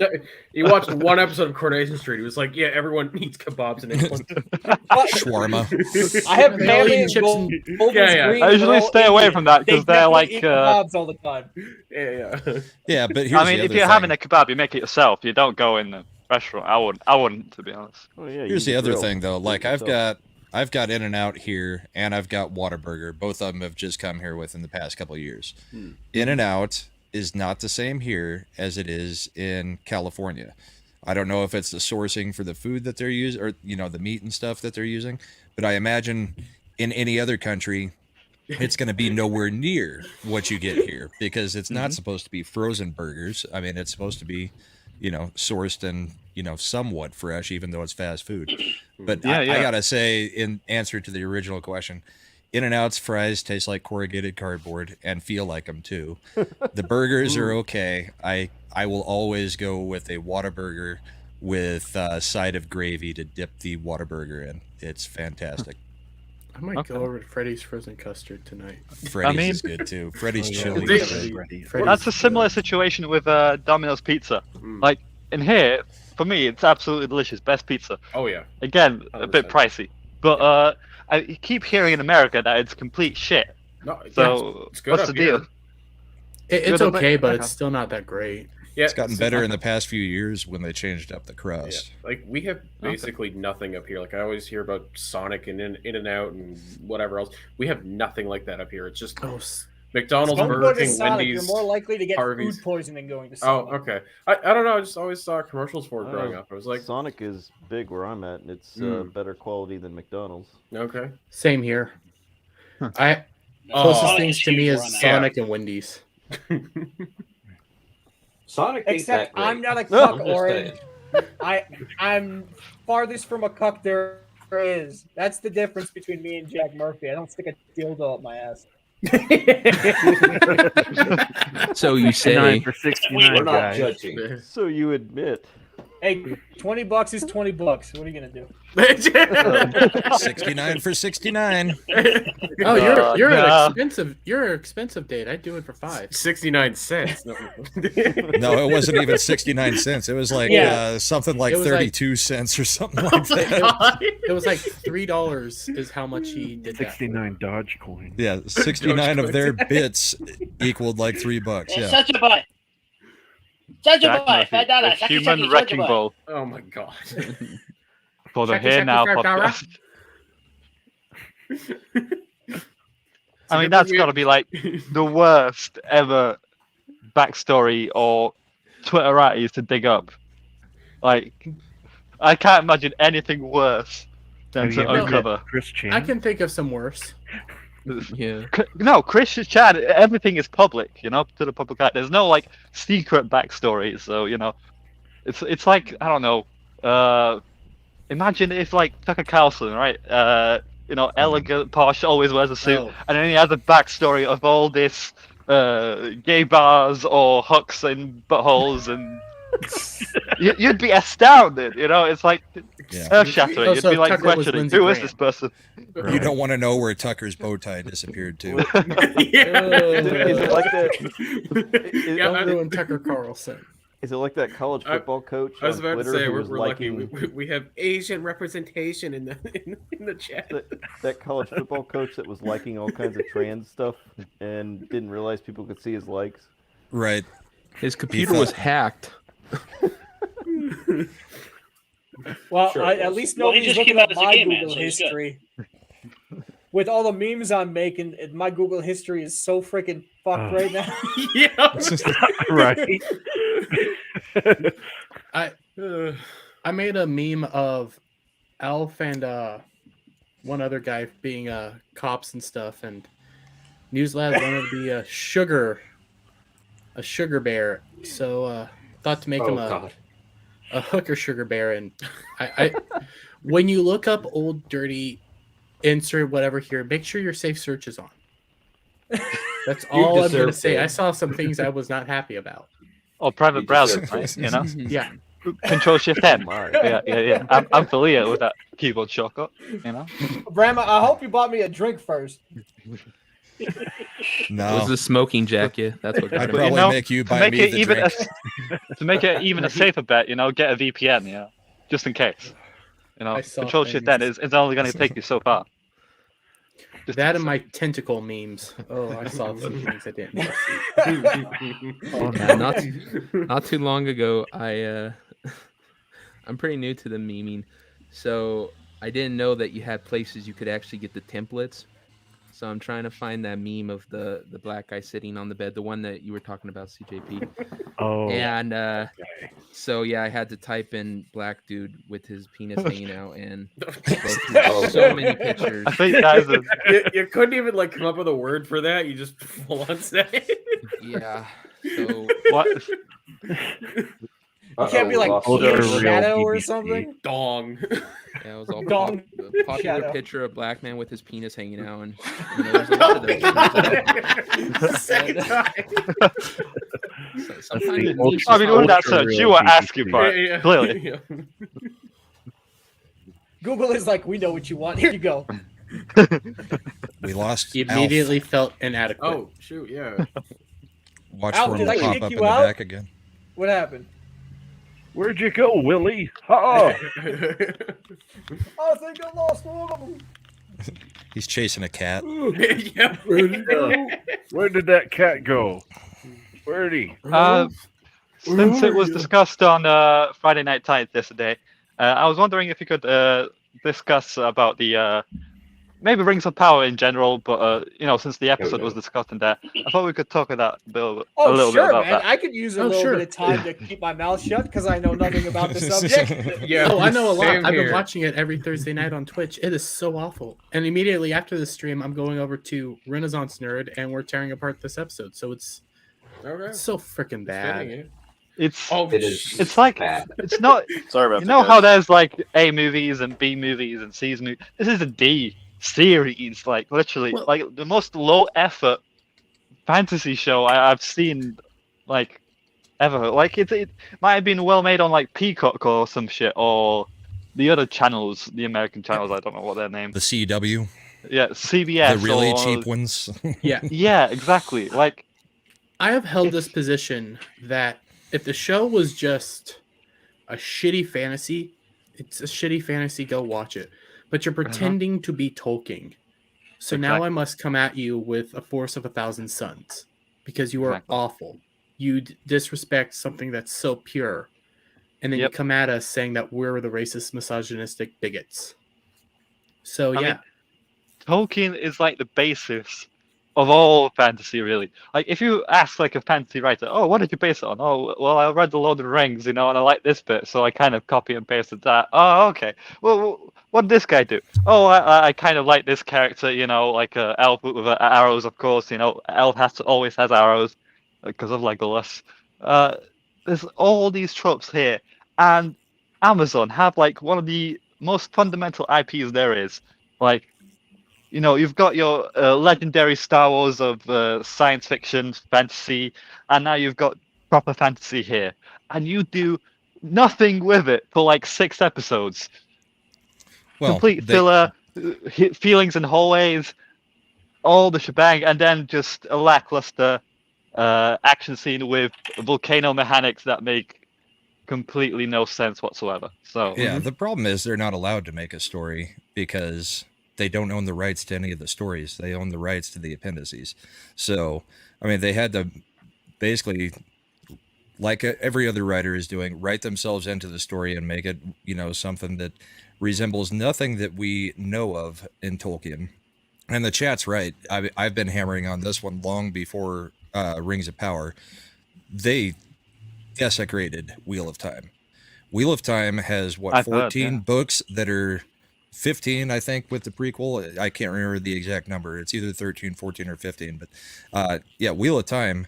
He watched one episode of Coronation Street. He was like, "Yeah, everyone eats kebabs in England." Shawarma. I have They all family eat in chips Gold- and- Golders Yeah. Green, I and usually they're all stay away Indian. from that They because they're definitely like. eat kebabs all the time. Yeah. Yeah, but here's I mean, the if other you're thing. having a kebab, you make it yourself. You don't go in the restaurant. I wouldn't, to be honest. Oh yeah. Here's the other thing though. Like I've yourself. got In-N-Out here and I've got Whataburger. Both of them have just come here within the past couple of years. In-N-Out is not the same here as it is in California. I don't know if it's the sourcing for the food that they're using or the meat and stuff that they're using, but I imagine in any other country it's going to be nowhere near what you get here because it's not supposed to be frozen burgers. I mean, it's supposed to be sourced and somewhat fresh, even though it's fast food. But Yeah, I yeah. gotta say, in answer to the original question, In-N-Out's fries taste like corrugated cardboard and feel like them too. The burgers are okay. I will always go with a Whataburger with a side of gravy to dip the Whataburger in. It's fantastic. I might go over to Freddy's frozen custard tonight. Freddy's is good too. Freddy's chili They- is good. That's a similar situation with Domino's Pizza. Like in here, for me, it's absolutely delicious. Best pizza. Oh yeah. Again, a bit 100%. pricey, but I keep hearing in America that it's complete shit. No, So it's good what's up the here. deal? It's Good up okay, there? but Okay. it's still not that great. Yeah, It's gotten better in the past few years when they changed up the crust. Yeah. Like we have basically nothing up here. Like I always hear about Sonic and In-N-Out and whatever else. We have nothing like that up here. It's just McDonald's, Don't Burger go to King, Sonic. Wendy's. You're more likely to get Harvey's. food poisoning going to Oh, Sonic. okay. I don't know. I just always saw commercials for it growing up. I was like, Sonic is big where I'm at, and it's better quality than McDonald's. okay. Same here. I Oh. closest Sonic things is to me huge is where I'm at. Sonic and Wendy's. Sonic ain't Except that great. I'm not a I'm cuck, just Orange. saying. I'm farthest from a cuck there is. That's the difference between me and Jack Murphy. I don't stick a dildo up my ass. So you 69 say. for 69, We're not guys. judging. So you admit. Hey, $20 is $20. What are you gonna do? 69 for 69. Oh, you're no. an expensive date. I'd do it for 5. 69 cents. No. No, it wasn't even 69 cents. It was like Yeah. something like It was 32 cents or something like that. It was like $3 is how much he did that. 69 Dodge coin. Yeah, 69 of their bits equaled like $3. It's Yeah. such a buy. Such a Jack buy. Murphy, $5. a Chucky, human chucky, wrecking chucky, ball Oh my god. for the Chucky, Here Chucky, Now $5. podcast. I mean, that's got to be like the worst ever backstory or Twitterati to dig up. Like, I can't imagine anything worse than Have you to ever met uncover. Chris Chan? I can think of some worse. Yeah. No, Chris Chad, everything is public, to the public eye. There's no like secret backstory, so it's like I don't know. Imagine if like Tucker Carlson, right? Elegant, posh, always wears a suit, Oh. and then he has a backstory of all this gay bars or hooks and buttholes, and you'd be astounded. It's like Yeah. earth-shattering. Oh, You'd so be like Tucker was questioning, Lindsey who is Graham. this person? You don't want to know where Tucker's bow tie disappeared to. Is it like that? Don't ruin Tucker Carlson. Is it like that college football coach I was on about Twitter to say who we're was lucky. liking We have Asian representation in the chat. that college football coach that was liking all kinds of trans stuff and didn't realize people could see his likes? Right. His computer was hacked. Well, Sure. at least Well, he nobody's just looking came out at as a my gay man, Google so he's good. history. With all the memes I'm making, my Google history is so freaking fucked Oh. right now. Right. I made a meme of Alf and one other guy being cops and stuff, and Newslab wanted to be a sugar bear, so thought to make him a hooker sugar bear. And I when you look up old dirty insert whatever here, make sure your safe search is on. That's all I'm gonna say. I saw some things I was not happy about. Or private You browser, deserve right? Yeah. Control Shift N. Yeah. I'm familiar with that keyboard shortcut. Grandma, I hope you bought me a drink first. It No. was the smoking jacket. That's what I'd got him. probably make you buy me the drink. To make it even a safer bet, get a VPN, just in case. I saw Control Shift things. N is only going to take you so far. That and my tentacle memes. Oh, I saw some things I didn't see. Not too long ago, I'm pretty new to the memeing, so I didn't know that you had places you could actually get the templates. So I'm trying to find that meme of the black guy sitting on the bed, the one that you were talking about, CJP. Oh. And so yeah, I had to type in black dude with his penis hanging out, and so many pictures. I think that is you couldn't even come up with a word for that. You just full on say it. Yeah. So what? It can't be like lost Peter Ultra real Shadow or BBC. something. Dong. Yeah, it was all Dong popular Shadow. picture of black man with his penis hanging out, and there's a lot of those. Second time. Sometimes it Ultra- needs I mean, to with that ultra search, real you were BBC. asking for it, clearly. Yeah. Google is like, we know what you want. Here you go. We lost Immediately felt inadequate. Oh shoot, yeah. Watch Alf, for him did I to pop kick up you in the out? back again. What happened? Where'd you go, Willie? Oh, I think I lost one of them. He's chasing a cat. Yeah. where did that cat go? Where'd he? Since it was discussed on Friday Night Tides yesterday, I was wondering if you could discuss about the maybe Rings of Power in general, but since the episode was discussed in there, I thought we could talk about a little Oh, bit sure, about man. that. I could use a Oh, little sure. bit of time to keep my mouth shut because I know nothing about the subject. Yeah. Oh, I know a lot. Same I've been here. watching it every Thursday night on Twitch. It is so awful. And immediately after the stream, I'm going over to Renaissance Nerd, and we're tearing apart this episode. So it's Okay. so freaking bad. It's It is. it's like bad. it's not. Sorry about You that. know how guys. there's like A movies and B movies and C's movies. This is a D series, like literally, Well- like the most low effort fantasy show I've seen, like ever. Like it might have been well made on like Peacock or some shit, or the other channels, the American channels. I don't know what their name. The CW, Yeah, CBS. the really or- cheap ones. Yeah. Yeah, exactly. Like I have held this position that if the show was just a shitty fantasy, it's a shitty fantasy, go watch it. But you're pretending to be Tolkien. So now I Exactly. must come at you with a force of 1,000 suns because you are Exactly. awful. You disrespect something that's so pure. And then Yep. you come at us saying that we're the racist, misogynistic bigots. So, I yeah. mean, Tolkien is like the basis of all fantasy, really. Like, if you ask like a fantasy writer, "Oh, what did you base it on?" "Oh, well, I read The Lord of the Rings, and I like this bit, so I kind of copy and pasted that." "Oh, okay. Well, what did this guy do?" "Oh, I kind of like this character, like elf with arrows, of course. Elf always has arrows because of Legolas." There's all these tropes here, and Amazon have like one of the most fundamental IPs there is. Like, you've got your legendary Star Wars of science fiction, fantasy, and now you've got proper fantasy here. And you do nothing with it for like 6 episodes. Well, Complete they- filler, feelings in hallways, all the shebang, and then just a lackluster action scene with volcano mechanics that make completely no sense whatsoever. So Yeah, the problem is they're not allowed to make a story because they don't own the rights to any of the stories. They own the rights to the appendices. So, I mean, they had to basically, like every other writer is doing, write themselves into the story and make it, something that resembles nothing that we know of in Tolkien. And the chat's right. I've been hammering on this one long before Rings of Power. They desecrated Wheel of Time. Wheel of Time has, I've heard, 14 yeah. books that are 15, I think, with the prequel. I can't remember the exact number. It's either 13, 14, or 15. But yeah, Wheel of Time,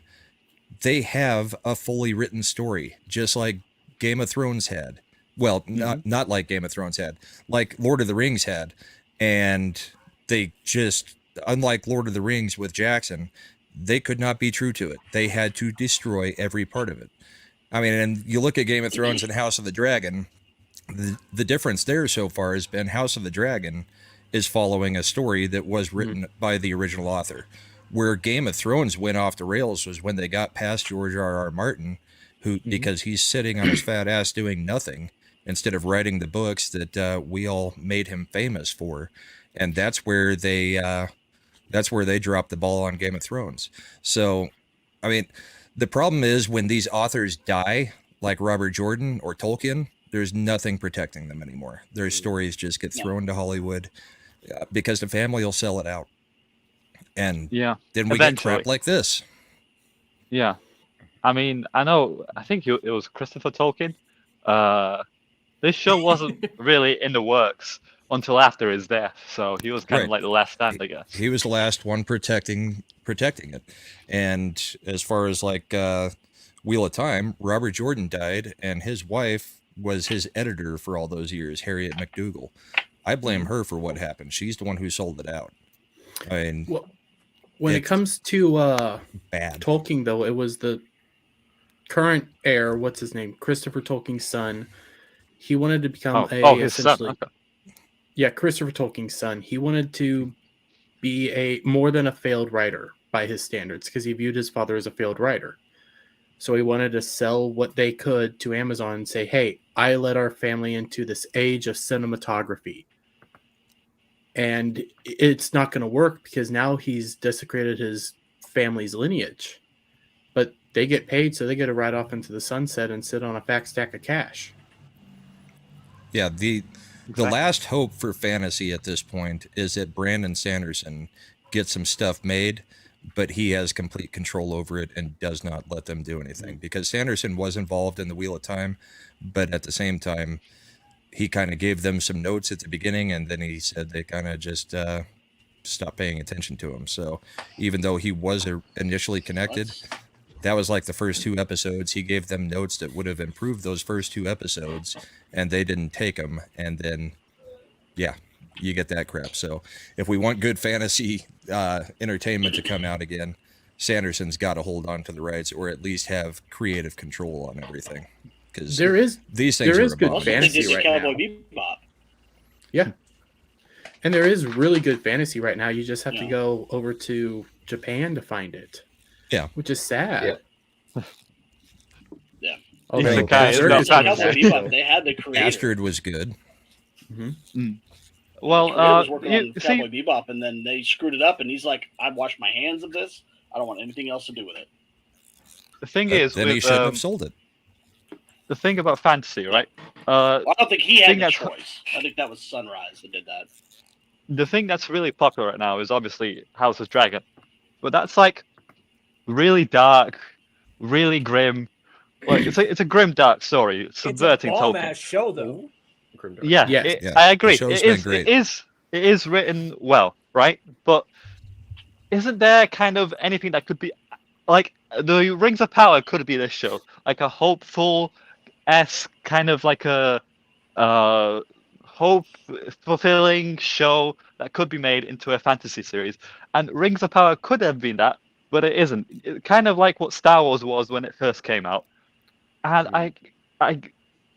they have a fully written story, just like Game of Thrones had. Well, not like Game of Thrones had, like Lord of the Rings had. And they just, unlike Lord of the Rings with Jackson, they could not be true to it. They had to destroy every part of it. I mean, and you look at Game of Thrones and House of the Dragon, the difference there so far has been House of the Dragon is following a story that was written by the original author. Where Game of Thrones went off the rails was when they got past George R.R. Martin, who because he's sitting on his fat ass doing nothing instead of writing the books that we all made him famous for, and that's where they dropped the ball on Game of Thrones. So, I mean, the problem is when these authors die, like Robert Jordan or Tolkien, there's nothing protecting them anymore. Their stories just get thrown to Hollywood because the family will sell it out. And yeah, then we get eventually. crap like this. Yeah, I mean, I think it was Christopher Tolkien. This show wasn't really in the works until after his death, so he was kind Right. of like the last stand, I guess. He was the last one protecting it. And as far as like Wheel of Time, Robert Jordan died, and his wife was his editor for all those years, Harriet McDougal. I blame her for what happened. She's the one who sold it out. I mean, Well, when it comes to bad Tolkien, though, it was the current heir. What's his name? Christopher Tolkien's son. He wanted to become his son. essentially, Okay. yeah, Christopher Tolkien's son. He wanted to be a more than a failed writer by his standards because he viewed his father as a failed writer. So he wanted to sell what they could to Amazon and say, hey, I led our family into this age of cinematography. And it's not going to work because now he's desecrated his family's lineage. But they get paid, so they get to ride off into the sunset and sit on a fat stack of cash. Yeah, the last hope for fantasy at this point is that Brandon Sanderson gets some stuff made, but he has complete control over it and does not let them do anything. Because Sanderson was involved in the Wheel of Time, but at the same time, he kind of gave them some notes at the beginning, and then he said they kind of just stopped paying attention to him. So even though he was initially connected, that was like the first 2 episodes. He gave them notes that would have improved those first 2 episodes, and they didn't take them. And then, yeah, you get that crap. So if we want good fantasy entertainment to come out again, Sanderson's got to hold on to the rights, or at least have creative control on everything. Because these things are good Also, fantasy they did right Cowboy now. Bebop. Yeah. And there is really good fantasy right now. You just have to go over to Japan to find it. Yeah. Which is sad. Yeah. Although The guy is Berserk not is bad. Cowboy fantastic, Bebop, though. they had the creator. Astrid was good. Well, The creator was working you on see, Cowboy Bebop, and then they screwed it up, and he's like, "I washed my hands of this. I don't want anything else to do with it." the thing But is, then he with, shouldn't have sold it. the thing about fantasy, right? Well, I don't think he had thing the that's- choice. I think that was Sunrise that did that. The thing that's really popular right now is obviously House of Dragon, but that's like really dark, really grim. Like it's a grim dark story, subverting It's a bomb Tolkien. ass show though. Yeah, Yes. Yeah, I the agree. show's It been is. great. It is written well, right? But isn't there kind of anything that could be like the Rings of Power could be this show, like a hopeful-esque kind of like a hope-fulfilling show that could be made into a fantasy series, and Rings of Power could have been that, but it isn't. Kind of like what Star Wars was when it first came out, and I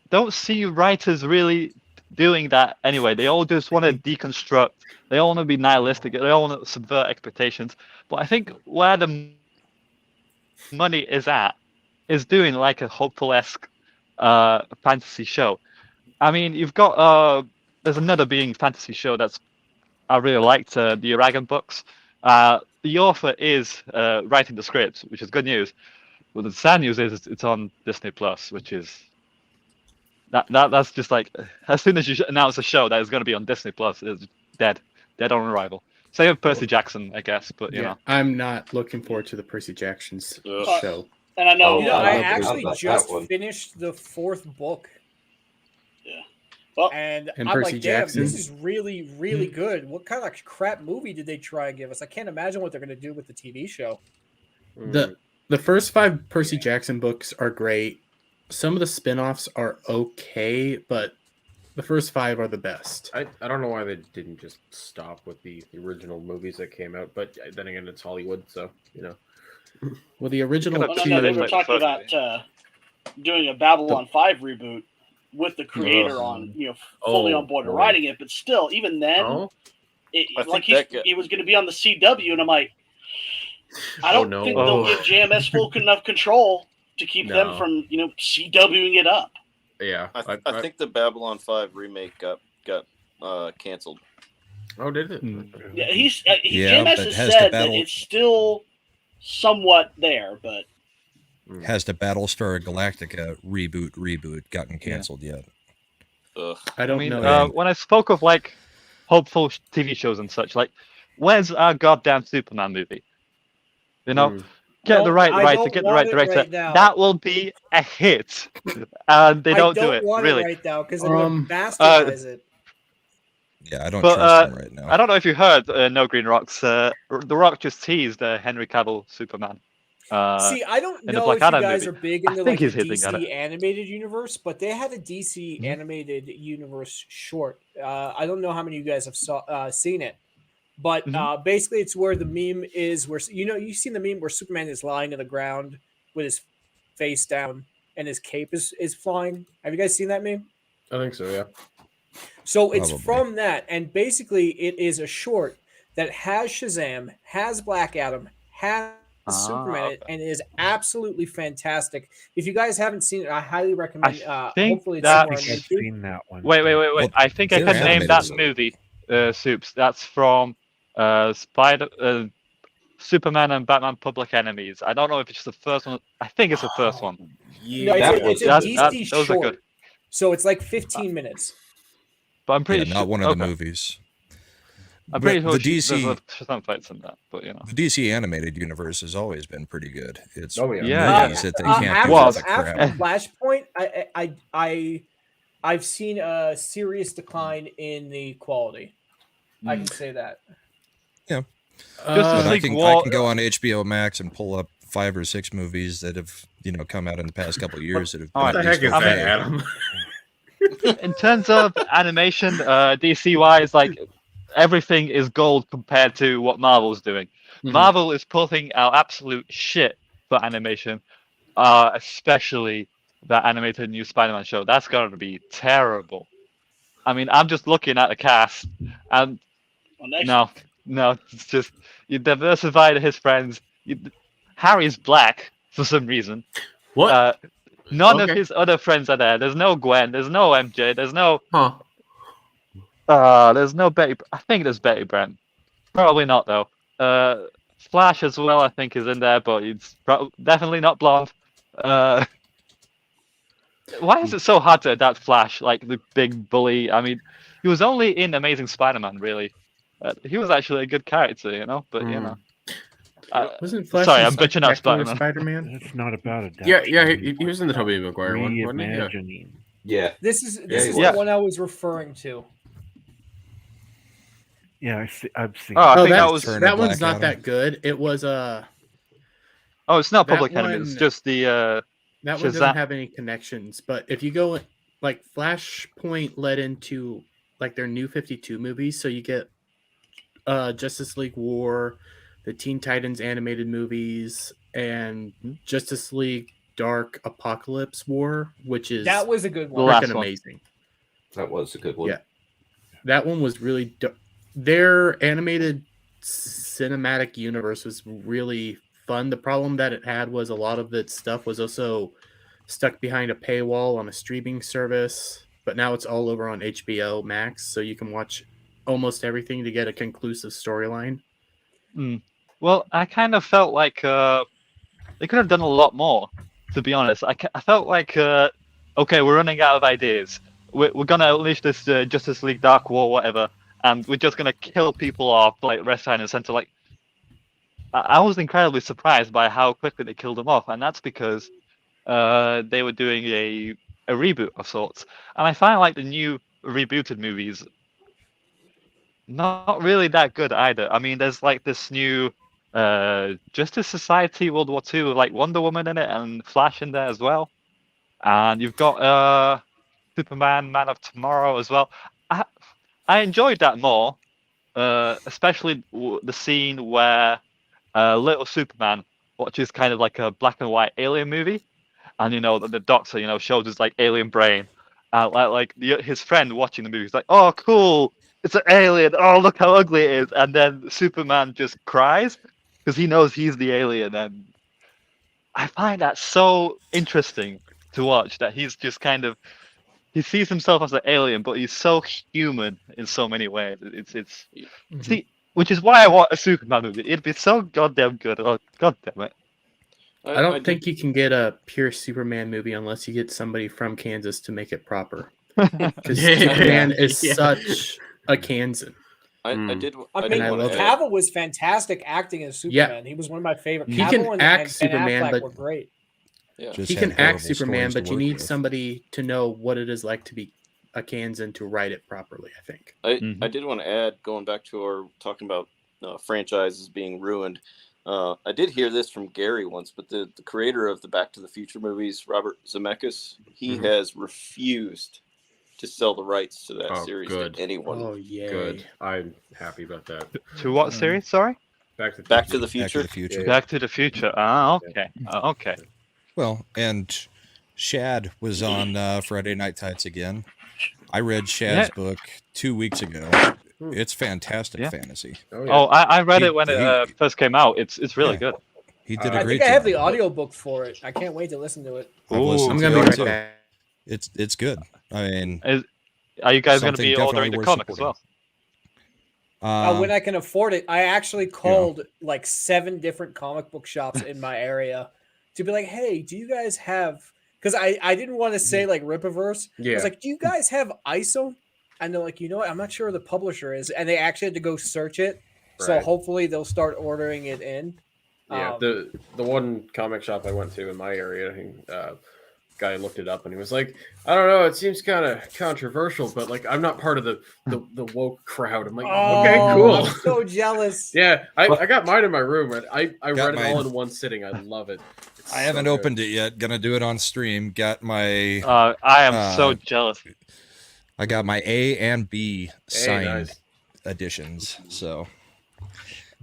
don't see writers really doing that anyway. They all just want to deconstruct. They all want to be nihilistic. They all want to subvert expectations. But I think where the money is at is doing like a hopeful-esque fantasy show. I mean, you've got there's another being fantasy show that's I really liked the Aragon books. The author is writing the script, which is good news. But the sad news is it's on Disney Plus, which is that's just like as soon as you announce a show that is going to be on Disney Plus, it's dead on arrival. Same with Percy Jackson, I guess, but you know. I'm not looking forward to the Percy Jackson's show. And I know, I love actually that just one. finished the 4th book. Yeah. Well, and And I'm Percy like, damn, Jackson. this is really, really good. What kind of crap movie did they try and give us? I can't imagine what they're going to do with the TV show. The first 5 Percy Jackson books are great. Some of the spin-offs are okay, but the first 5 are the best. I don't know why they didn't just stop with the original movies that came out, but then again, it's Hollywood, so you know. Well, the original Well, no, they were talking about doing a Babylon 5 reboot with the creator on, fully on board and writing it, but still, even then, it was going to be on the CW, and I'm like, I don't think they'll give JMS full enough control to keep them from, CWing it up. Yeah, I think the Babylon 5 remake got canceled. Oh, did it? Yeah, but JMS has has said the battle that it's still somewhat there, but has the Battlestar Galactica reboot gotten canceled yet? I don't mean, know. when I spoke of like hopeful TV shows and such, like, where's our goddamn Superman movie? You know, get the right writer, get the right director. That will be a hit, and they don't do it. want Really, it right now because they're going to bastardize it. Yeah, I don't trust them right now. I don't know if you heard No Green Rocks. The Rock just teased Henry Cavill Superman. See, I don't in the know Black if you Adam guys movie. are big I into think like the he's hinting at DC it. animated universe, but they had a DC animated universe short. I don't know how many of you guys have seen it, but basically it's where the meme is where you've seen the meme where Superman is lying on the ground with his face down and his cape is flying. Have you guys seen that meme? I think so. Yeah. So it's Probably. from that, and basically it is a short that has Shazam, has Black Adam, has Superman, okay. and is absolutely fantastic. If you guys haven't seen it, I highly recommend. think Hopefully, it's that- somewhere on I've YouTube. seen that one. Wait. Well, I think I they're can name animated, that so- movie, Soups. That's from Superman and Batman Public Enemies. I don't know if it's the first one. I think it's the first one. No, Yeah. it's a That- DC those are short, good. so it's like 15 minutes. But I'm Yeah, pretty sure. not one of the okay. movies. I'm pretty But sure the there's DC, some fights in that, but the DC animated universe has always been pretty good. It's Oh, yeah. Yeah. movies that they can't do Was. with the crap. After Flashpoint, I've seen a serious decline in the quality. I can say that. Yeah. Justice But I League can War. go on HBO Max and pull up 5 or 6 movies that have come out in the past couple of years that have What been the at least heck is that, okay. Adam? In terms of animation, DC wise, like everything is gold compared to what Marvel's doing. Marvel is putting out absolute shit for animation, especially that animated new Spider-Man show. That's going to be terrible. I mean, I'm just looking at the cast, and no, it's just you diversified his friends. Harry's black for some reason. What? None of his other friends are there. There's no Gwen. There's no MJ. There's no. There's no Betty. I think there's Betty Brant. Probably not though. Flash as well, I think, is in there, but he's definitely not blonde. Why is it so hard to adapt Flash, like the big bully? I mean, he was only in Amazing Spider-Man, really. He was actually a good character, but Wasn't Flash sorry, in I'm bitching out Spectacular Spider-Man. Spider-Man? It's not about adaptation. Yeah. He was in the Tobey Maguire one. Wasn't he? Yeah. Reimagining. Yeah. This is Yeah, he the was. one I was referring to. Yeah, I've seen. Oh, I Oh, think that, was that one's not that good. It was Oh, it's not that Public Enemy. It's one- just the that one doesn't Shazam. have any connections. But if you go like Flashpoint led into like their new 52 movies, so you get Justice League War, the Teen Titans animated movies, and Justice League Dark Apocalypse War, which is That was a good The one. last freaking one. amazing. That was a good one. Yeah. That one was really their animated cinematic universe was really fun. The problem that it had was a lot of its stuff was also stuck behind a paywall on a streaming service, but now it's all over on HBO Max, so you can watch almost everything to get a conclusive storyline. Well, I kind of felt like they could have done a lot more, to be honest. I felt like, okay, we're running out of ideas. We're going to unleash this Justice League Dark War, whatever, and we're just going to kill people off, like, left, right, and center. Like, I was incredibly surprised by how quickly they killed them off, and that's because they were doing a reboot of sorts. And I find, like, the new rebooted movies not really that good either. I mean, there's, like, this new Justice Society World War II, like Wonder Woman in it, and Flash in there as well. And you've got Superman, Man of Tomorrow as well. I enjoyed that more, especially the scene where little Superman watches kind of like a black and white alien movie, and the doctor shows his like alien brain, his friend watching the movie is like, oh cool, it's an alien, oh look how ugly it is, and then Superman just cries because he knows he's the alien, and I find that so interesting to watch that he's just kind of. He sees himself as an alien, but he's so human in so many ways. It's see, which is why I want a Superman movie. It'd be so goddamn good. Oh, god damn it! I don't think you can get a pure Superman movie unless you get somebody from Kansas to make it proper. Because Superman is such a Kansan. I mean, love it. Cavill was fantastic acting as Superman. He was one of my favorite. He Cavill can and act Ben Superman, Affleck but were great. Yeah. He Just can had act horrible Superman, stories to but you work need with. somebody to know what it is like to be a Kansan to write it properly, I think. I did want to add, going back to our talking about franchises being ruined. I did hear this from Gary once, but the creator of the Back to the Future movies, Robert Zemeckis, he has refused to sell the rights to that series good. to anyone. Oh, yay. Good. I'm happy about that. To what series? Sorry. Back to the Back to Future. the Future. Back to the Future. Ah, okay. Okay. Well, and Shad was on Friday Night Tights again. I read Shad's book 2 weeks ago. It's fantastic fantasy. Oh, I read it when it first came out. It's really good. He did a I great think I have job. the audiobook for it. I can't wait to listen to it. I've listened I'm to gonna be it right too. back. It's good. I mean, are you guys going to something be ordering definitely the worth comic as supporting. well? When I can afford it, I actually called like 7 different comic book shops in my area to be like, hey, do you guys have, because I didn't want to say like Ripaverse. I Yeah. was like, do you guys have ISO? And they're like, you know what, I'm not sure who the publisher is. And they actually had to go search it. So Right. hopefully they'll start ordering it in. Yeah, the one comic shop I went to in my area, guy looked it up and he was like, I don't know, it seems kind of controversial, but like I'm not part of the woke crowd. I'm like, okay, cool. I'm so jealous. Yeah, I got mine in my room. And I read it all mine. in one sitting. I love it. It's I haven't so opened it yet. Gonna do it on stream. Got my. I am so jealous. I got my A and B signed nice. editions. So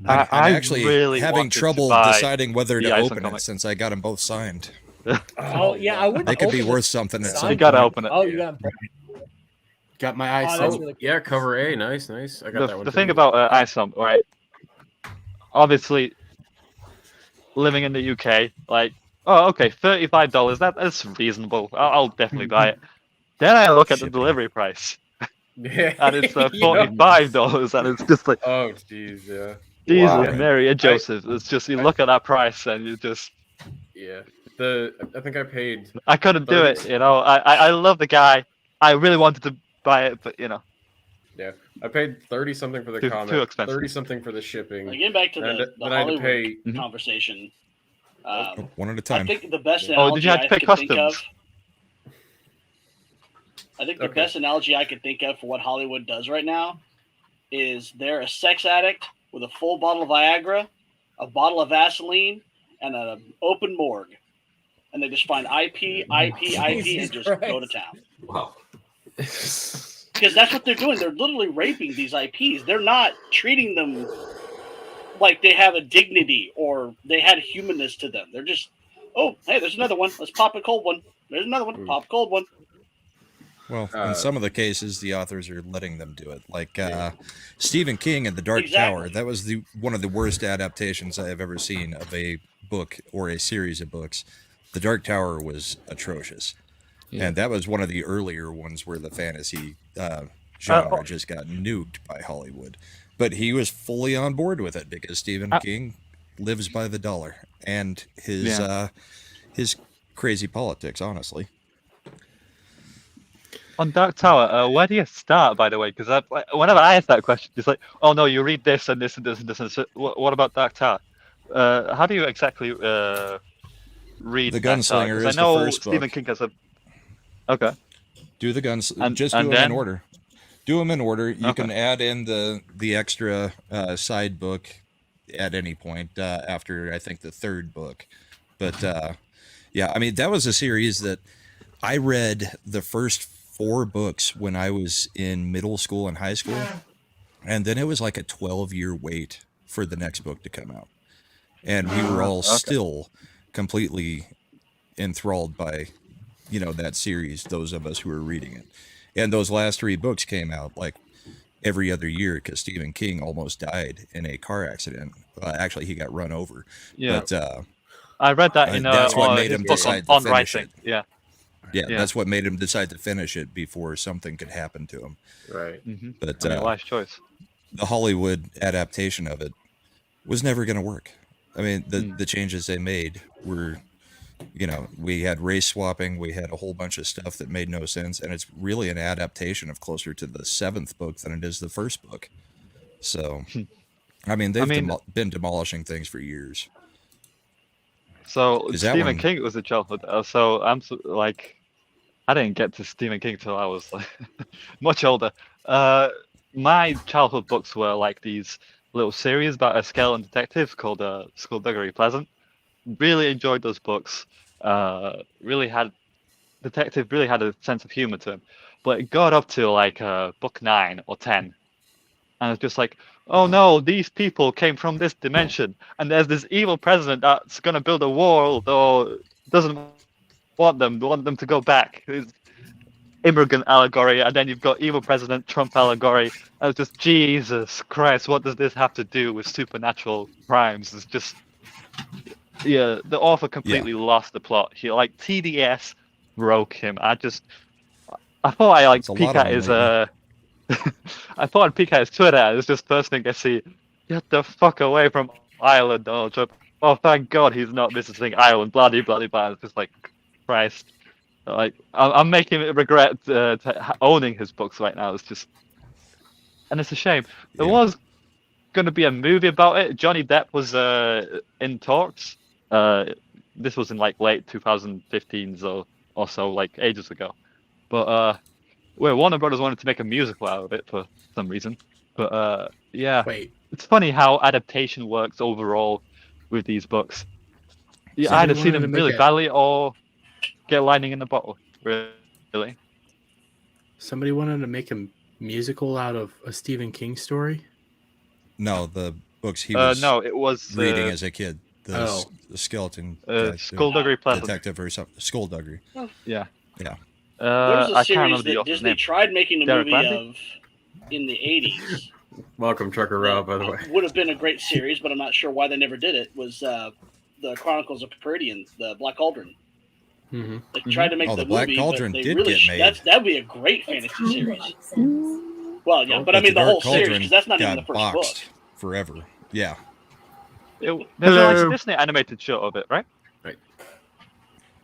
I I'm actually really having wanted to trouble buy deciding whether the to ISO open comic. it since I got them both signed. Oh yeah, I would. They could be open worth it. something at Signed? some You gotta point. open it. Oh, you got Got my eyes. Oh, that's really cool. Yeah, cover A, nice. I got that one. The too. thing about ISOM, right? Obviously, living in the UK, like, oh, okay, $35. That's reasonable. I'll definitely buy it. Then I look at the delivery price, and it's $45, and it's just like, oh, jeez, yeah. Jesus, Wow. Mary and Joseph. It's just you look at that price and you just. Yeah, I think I paid. I couldn't do 30 it, you know. I love the guy. I really wanted to buy it, but you know. Yeah, I paid 30 something for the Too comic, expensive. 30 something for the shipping. Getting back to and the then I had to Hollywood pay. conversation. One at a I time. think the best Oh, analogy did you have to I pay could think of. customs? I think the Okay. best analogy I could think of for what Hollywood does right now is they're a sex addict with a full bottle of Viagra, a bottle of Vaseline, and an open morgue. And they just find IP, and just go to town. Wow. Because that's what they're doing. They're literally raping these IPs. They're not treating them like they have a dignity or they had humanness to them. They're just, oh, hey, there's another one. Let's pop a cold one. There's another one. Pop a cold one. Well, in some of the cases, the authors are letting them do it. Like Stephen King and The Dark Tower. That was one of the worst adaptations I have ever seen of a book or a series of books. The Dark Tower was atrocious. Yeah. And that was one of the earlier ones where the fantasy genre just got nuked by Hollywood. But he was fully on board with it because Stephen King lives by the dollar and his crazy politics, honestly. On Dark Tower, where do you start, by the way? Because whenever I ask that question, it's like, oh no, you read this and this and this and this. And this. What about Dark Tower? How do you exactly read The Dark Tower? Gunslinger 'Cause is I know the first Stephen book. King has a. Okay. Do the guns. Just and do them then? in order. Do them in order. You Okay. can add in the extra side book at any point after I think the third book. But yeah, I mean that was a series that I read the first 4 books when I was in middle school and high school, and then it was like a 12-year wait for the next book to come out, and we were all still completely enthralled by that series, those of us who were reading it. And those last 3 books came out like every other year because Stephen King almost died in a car accident. Actually, he got run over. Yeah. But I read that in that's what made his him book decide to on finish writing. it. Yeah. Yeah, that's what made him decide to finish it before something could happen to him. Right. Mm-hmm. But wise choice. The Hollywood adaptation of it was never going to work. I mean, the changes they made were, we had race swapping, we had a whole bunch of stuff that made no sense, and it's really an adaptation of closer to the 7th book than it is the first book. So, I mean, they've been demolishing things for years. So Stephen one- King was a childhood. So I'm like, I didn't get to Stephen King till I was like much older. My childhood books were like these little series about a skeleton detective called Skullduggery Pleasant. Really enjoyed those books. Detective really had a sense of humor to him, but it got up to like book 9 or 10, and it's just like, oh no, these people came from this dimension, and there's this evil president that's gonna build a wall or doesn't want them to go back. It's immigrant allegory, and then you've got evil president Trump allegory. And it's just Jesus Christ, what does this have to do with supernatural crimes? It's just the author completely lost the plot. He like TDS broke him. I thought I like It's a lot peek of at them his lately. I thought I'd peek at his Twitter, and it's just first thing I see, get the fuck away from Ireland, Donald Trump. Oh, thank God he's not visiting Ireland, bloody, bloody, blah. It's just like, Christ. Like, I'm making me regret owning his books right now. It's just, and it's a shame. There was going to be a movie about it. Johnny Depp was in talks. This was in like late 2015s or so, like ages ago. But well, Warner Brothers wanted to make a musical out of it for some reason. But yeah, it's funny how adaptation works overall with these books. You Somebody either see wanted to them make really a- badly or get lightning in the bottle. Really. Somebody wanted to make a musical out of a Stephen King story. No, the books he was No, it was reading as a kid. The, Oh. the skeleton guy, Skullduggery Pleasant. detective or something. Skullduggery. Yeah. Yeah. There was a I can't remember series the that author's Disney name. tried making a Derek movie Landy? of in the 80s. Welcome, Trucker Rob, by the way. Would have been a great series, but I'm not sure why they never did it. Was the Chronicles of Capridian, the Black Cauldron. Mm-hmm. They tried to make Oh, the the Black movie, Cauldron but they did really get made. that'd be a great fantasy series. Well, yeah, but I But mean the Dark whole series Cauldron because that's not even got the first book. boxed forever. Yeah. There's a nice Disney animated show of it, right?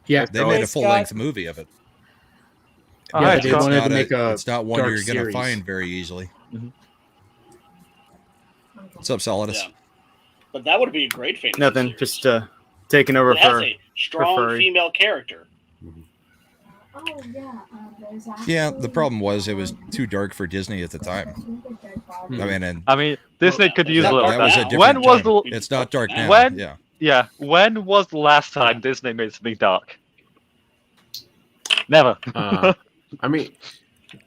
Yeah, They made a full-length movie of it. Oh, Yeah, it's they got- wanted to not make a it's not one dark you're going to series. find very easily. Mhm. What's up, Solidus? Yeah. But that would be a great fantasy Nothing. series. Just taking over It has for a strong furry. female character. Yeah, the problem was it was too dark for Disney at the time. I mean, Disney could use a little. That was a of different When was time. the? It's not dark now. When? Yeah. When was the last time Disney made something dark? Never. I mean,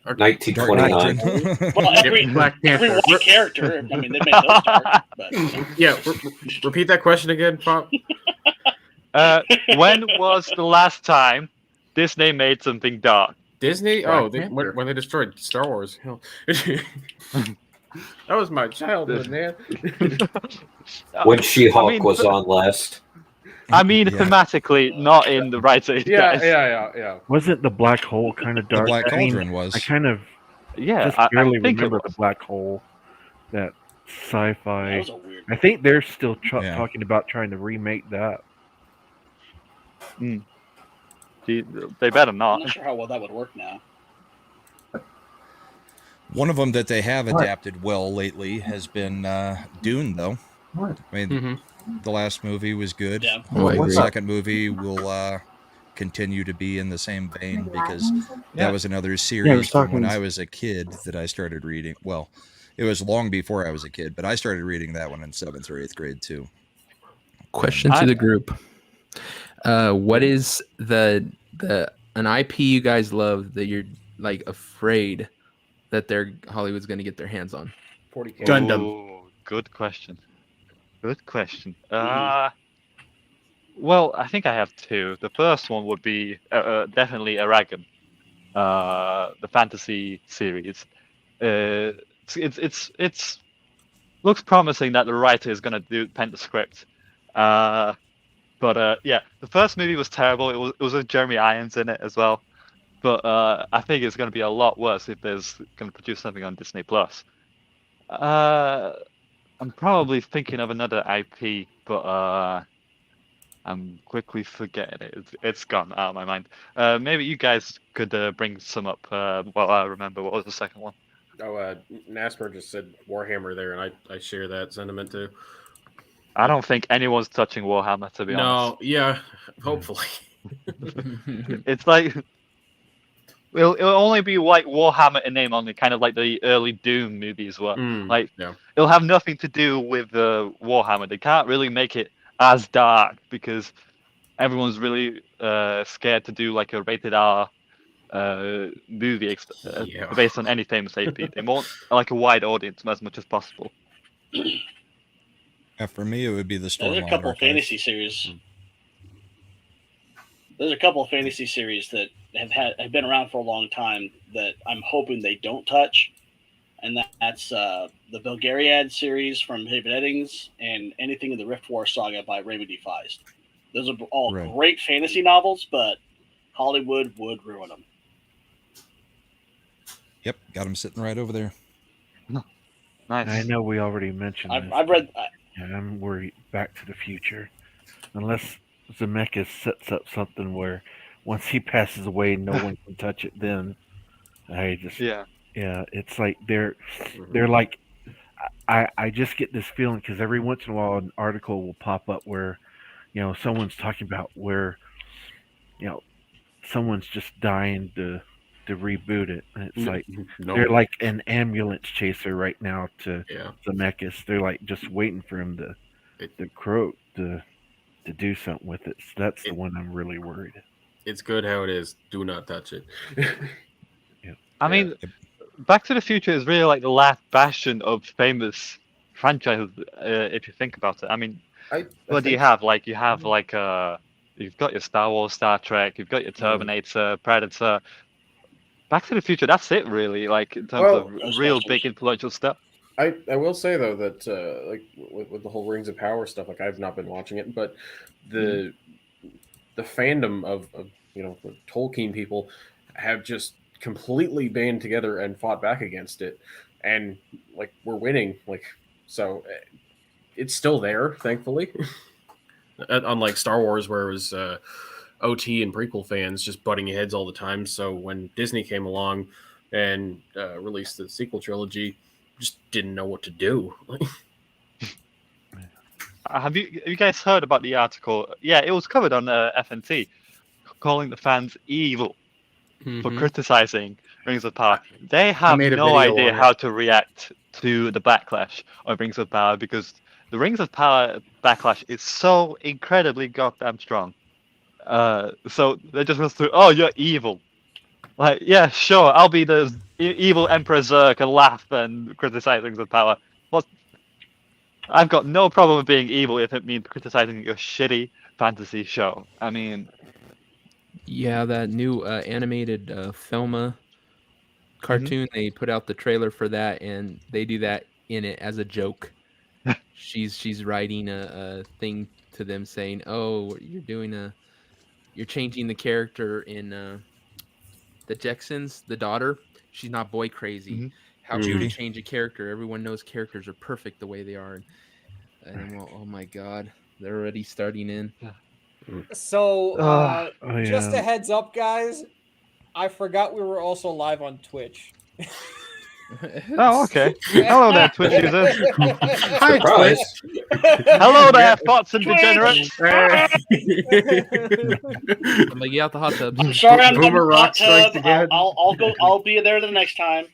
1929. Well, every Black every Panther. white character. I mean, they made those dark. But Yeah, repeat that question again, Pop. When was the last time Disney made something dark? Disney? Black Oh, Panther. when they destroyed Star Wars. Hell. That was my childhood, man. When She-Hulk I mean, was on last. I mean, thematically, not in the right age. guys. Yeah. Wasn't the black hole kind of dark? Black I mean, Cauldron was. I kind of Yeah, just I barely think it remember was. the black hole. That sci-fi. That was a weird I think they're still Yeah. talking about trying to remake that. They better I'm not. not sure how well that would work now. One of them that they have adapted well lately has been Dune, though. I mean, the last movie was good. Yeah. Oh, I The agree. second movie will continue to be in the same vein because that was another series from when I was a kid that I started reading. Well, it was long before I was a kid, but I started reading that one in 7th or 8th grade too. Question to the group: what is the an IP you guys love that you're like afraid that Hollywood's going to get their hands on? 40K. Gundam. Ooh, good question. Good question. Well, I think I have two. The first one would be definitely Aragon, the fantasy series. It's looks promising that the writer is going to pen the script. But yeah, the first movie was terrible. It was with Jeremy Irons in it as well. But I think it's going to be a lot worse if there's going to produce something on Disney Plus. I'm probably thinking of another IP, but I'm quickly forgetting it. It's gone out of my mind. Maybe you guys could bring some up while I remember. What was the second one? Oh, Nasper just said Warhammer there, and I share that sentiment too. I don't think anyone's touching Warhammer, to be honest. No, yeah, hopefully. It's like It'll only be like Warhammer in name only, kind of like the early Doom movies were. Like, yeah. it'll have nothing to do with Warhammer. They can't really make it as dark because everyone's really scared to do like a rated R movie Yeah. based on any famous AP. They want like a wide audience as much as possible. Yeah, for me, it would be the There's a Stormwind couple of Archive. fantasy series. There's a couple of fantasy series that have been around for a long time that I'm hoping they don't touch, and that's the Belgariad series from David Eddings and anything in the Rift War saga by Raymond D. Feist. Those are all Right. great fantasy novels, but Hollywood would ruin them. Yep, got him sitting right over there. Nice. I know we already mentioned this. I've read. And I'm worried Back to the Future. Unless Zemeckis sets up something where once he passes away, no one can touch it, then yeah, it's like they're like, I just get this feeling because every once in a while an article will pop up where, someone's talking about where, someone's just dying to reboot it. And it's like they're like an ambulance chaser right now to Zemeckis. They're like just waiting for him to do something with it. So that's the one I'm really worried. It's good how it is. Do not touch it. I mean, Back to the Future is really like the last bastion of famous franchises, if you think about it. I mean, what do you have? Like, you have like you've got your Star Wars, Star Trek, you've got your Terminator, Predator. Back to the Future, that's it really. Like in terms of real big influential stuff. I will say though that like with the whole Rings of Power stuff, like I've not been watching it, but the fandom of the Tolkien people have just completely band together and fought back against it, and like we're winning. Like so, it's still there, thankfully. Unlike Star Wars, where it was OT and prequel fans just butting heads all the time. So when Disney came along and released the sequel trilogy, just didn't know what to do. Have you guys heard about the article? Yeah, it was covered on FNT, calling the fans evil for criticizing Rings of Power. They have no idea how to react to the backlash of Rings of Power because the Rings of Power backlash is so incredibly goddamn strong. So they just went through, oh, you're evil. Like, yeah, sure, I'll be the evil Emperor Zerg and laugh and criticize Rings of Power. I've got no problem with being evil if it means criticizing your shitty fantasy show. I mean, yeah, that new animated Thelma cartoon, they put out the trailer for that, and they do that in it as a joke. She's writing a thing to them saying, "Oh, you're changing the character in the Jetsons, the daughter. She's not boy crazy. How can you change a character? Everyone knows characters are perfect the way they are." And I'm all, oh my god, they're already starting in. So, just a heads up, guys. I forgot we were also live on Twitch. Oh, okay. Hello there, Twitch users. Hi, Twitch. Hello there, bots and degenerates. I'm gonna get out the hot tub. I'm sorry, I'm going to the hot tub. I'll go. I'll be there the next time.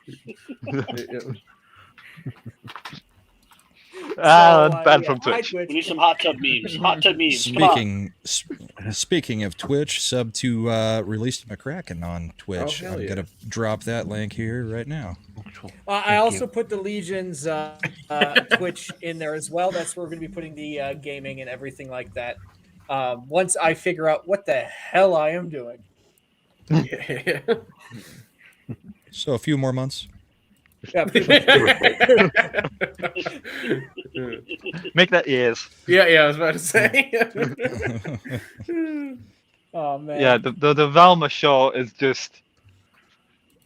Banned from Twitch. We need some hot tub memes. Hot tub memes. Speaking of Twitch, sub to Released McCracken on Twitch. hell I'm yeah. gonna drop that link here right now. I also put the Legion's Twitch in there as well. That's where we're going to be putting the gaming and everything like that. Once I figure out what the hell I am doing. So a few more months. Yeah, Make that ears. Yeah, I was about to say. Oh man. Yeah, the Velma show is just.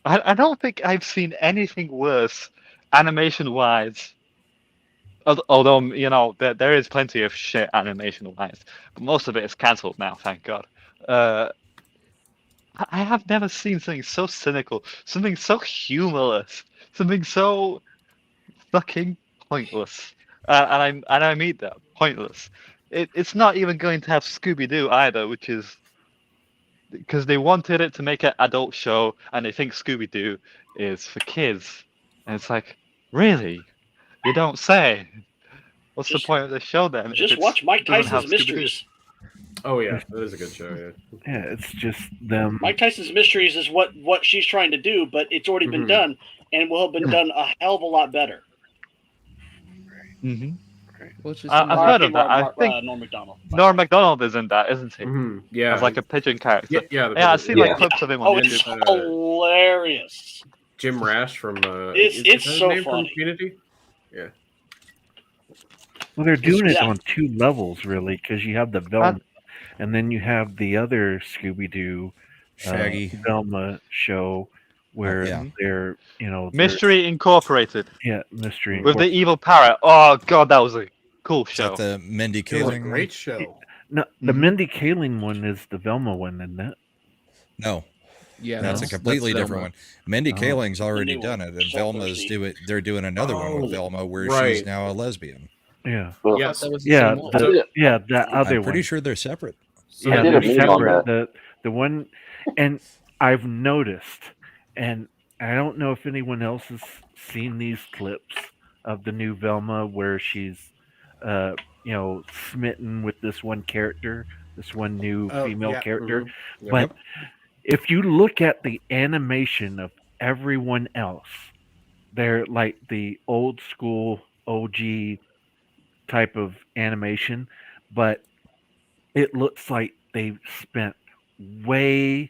I don't think I've seen anything worse, animation-wise. Although there is plenty of shit animation-wise, but most of it is cancelled now. Thank God. I have never seen something so cynical, something so humorless, something so fucking pointless. And I mean that, pointless. It's not even going to have Scooby-Doo either, which is because they wanted it to make an adult show, and they think Scooby Doo is for kids, and it's like, really? You don't say. What's the point of the show then? If Just it's watch Mike doesn't have Tyson's Scooby-Doo? Mysteries. Oh yeah, that is a good show. Yeah. Yeah, it's just them. Mike Tyson's Mysteries is what she's trying to do, but it's already been done, and will have been done a hell of a lot better. Mm-hmm. Which is I've heard of that. I think Norm Macdonald. Norm Macdonald is in that, isn't he? Yeah, as like a pigeon character. Yeah, the I've pigeon. seen like clips of him on it's YouTube. hilarious. Jim Rash from It's is so his name funny. from Community? Yeah. Well, they're doing it Yeah. on two levels, really, because you have the Velma, and then you have the other Scooby-Doo Shaggy. Velma show, where yeah. they're Mystery Incorporated. Yeah, Mystery with the Incorporated. evil parrot. Oh god, that was a cool Is show. that the Mindy It was a Kaling? great show. No, the Mindy Kaling one is the Velma one, isn't it? No. Yeah, that's a completely that's different Velma. one. Mindy Oh. Kaling's The already new done one. it, and So Velma's thirsty. they're doing another one with Velma where right. she's now a lesbian. Yeah. Yes. That was the Yeah, same one. that other I'm pretty one. sure they're separate. So Yeah, I did they're a meme on separate. The one, and I've noticed, and I don't know if anyone else has seen these clips of the new Velma where she's, smitten with this one character, this one new female yeah. character. Yep. But if you look at the animation of everyone else, they're like the old school OG type of animation, but it looks like they've spent way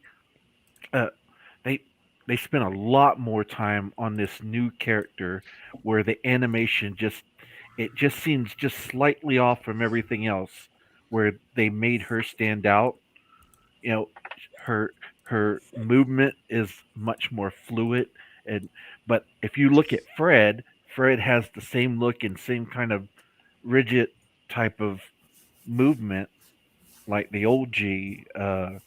they spent a lot more time on this new character where the animation just seems just slightly off from everything else, where they made her stand out. Her movement is much more fluid, but if you look at Fred has the same look and same kind of rigid type of movement like the old Scooby-Doo.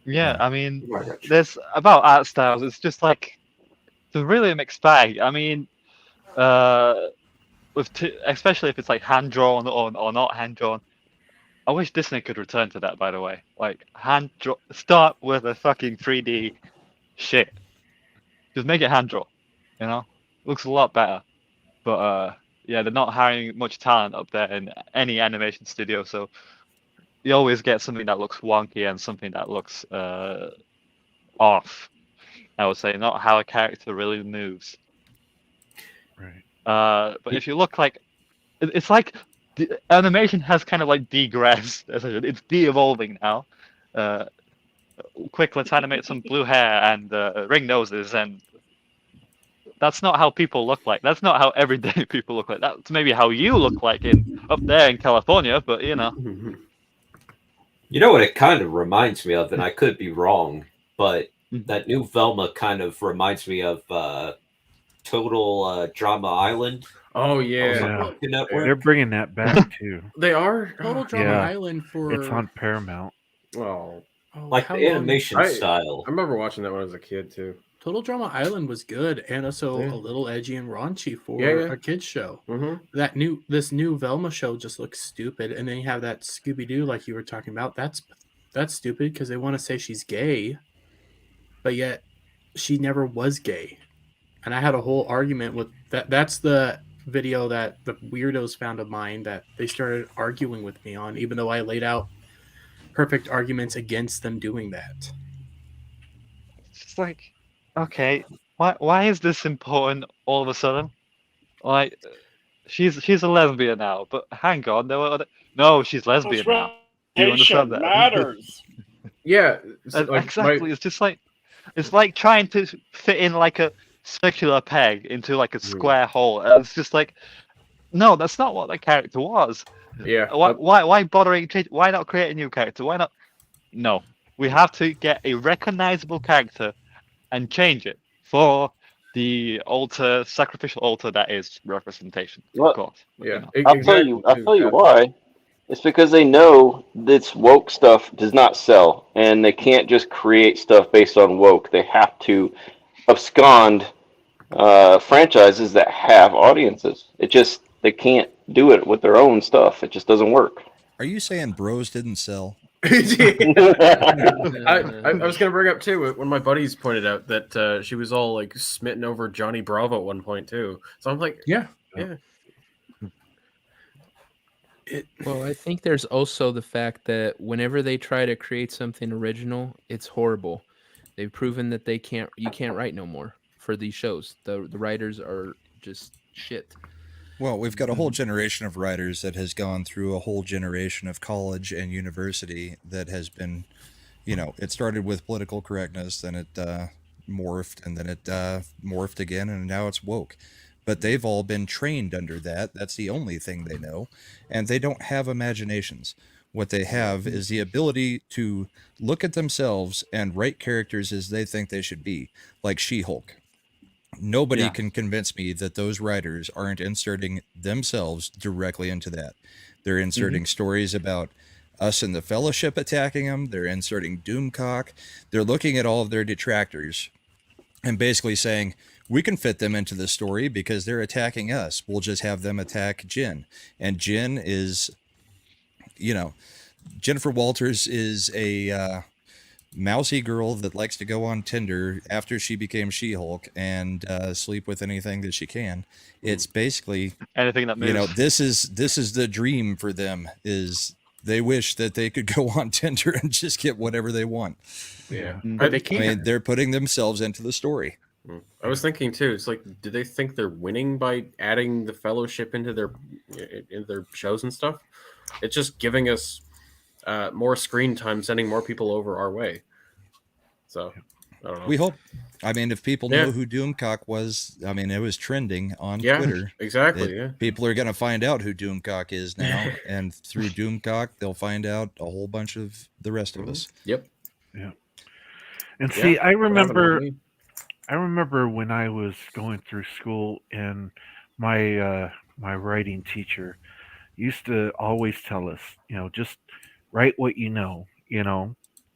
Yeah, I mean, there's about art styles. It's just like it's a really mixed bag. I mean, especially if it's like hand drawn or not hand drawn. I wish Disney could return to that. By the way, like start with a fucking 3D shit. Just make it hand draw. Looks a lot better. But yeah, they're not hiring much talent up there in any animation studio, so you always get something that looks wonky and something that looks off. I would say not how a character really moves. Right. But if you look like, it's like the animation has kind of like degressed. It's de-evolving now. Quick, let's animate some blue hair and ring noses, and that's not how people look like. That's not how everyday people look like. That's maybe how you look like up there in California, but You know what it kind of reminds me of, and I could be wrong, but that new Velma kind of reminds me of Total Drama Island. Oh yeah, they're bringing that back too. They are. Total Drama Yeah. Island for It's on Paramount. Oh, like how the long- animation style. I remember watching that when I was a kid too. Total Drama Island was good and also Yeah. a little edgy and raunchy for Yeah. a kids show. Mm-hmm. This new Velma show just looks stupid, and then you have that Scooby Doo like you were talking about. That's stupid because they want to say she's gay, but yet she never was gay. And I had a whole argument with that. That's the video that the weirdos found of mine that they started arguing with me on, even though I laid out perfect arguments against them doing that. it's like, okay, why is this important all of a sudden? Like, she's a lesbian now, but hang on, no, she's lesbian now. Do you understand that? Matters. Yeah, exactly. It's just like it's like trying to fit in like a circular peg into like a square hole. And it's just like, no, that's not what that character was. Yeah. Why bothering? Why not create a new character? Why not? No, we have to get a recognizable character and change it for the sacrificial altar that is representation. Well, of course. Yeah. I'll tell you why. It's because they know this woke stuff does not sell, and they can't just create stuff based on woke. They have to abscond franchises that have audiences. They can't do it with their own stuff. It just doesn't work. Are you saying bros didn't sell? I was gonna bring up too when my buddies pointed out that she was all like smitten over Johnny Bravo at one point too. So I'm like, Yeah. Well, I think there's also the fact that whenever they try to create something original, it's horrible. They've proven that you can't write no more for these shows. The writers are just shit. Well, we've got a whole generation of writers that has gone through a whole generation of college and university that has been, it started with political correctness, then it morphed, and then it morphed again, and now it's woke. But they've all been trained under that. That's the only thing they know. And they don't have imaginations. What they have is the ability to look at themselves and write characters as they think they should be, like She-Hulk. Nobody can convince me that those writers aren't inserting themselves directly into that. They're inserting stories about us in the Fellowship attacking them. They're inserting Doomcock. They're looking at all of their detractors and basically saying, we can fit them into the story because they're attacking us. We'll just have them attack Jin. And Jin is, Jennifer Walters is a mousy girl that likes to go on Tinder after she became She-Hulk and sleep with anything that she can. It's basically anything that moves. This is the dream for them. Is they wish that they could go on Tinder and just get whatever they want. Yeah, But they can't. I mean, they're putting themselves into the story. I was thinking too. It's like, do they think they're winning by adding the Fellowship into their shows and stuff? It's just giving us more screen time, sending more people over our way. So I don't know. We hope. I mean, if people know who Doomcock was, I mean, it was trending on Twitter. Exactly. People are going to find out who Doomcock is now, and through Doomcock, they'll find out a whole bunch of the rest of us. Yep. Yeah. And see, I remember when I was going through school, and my my writing teacher used to always tell us, just write what you know.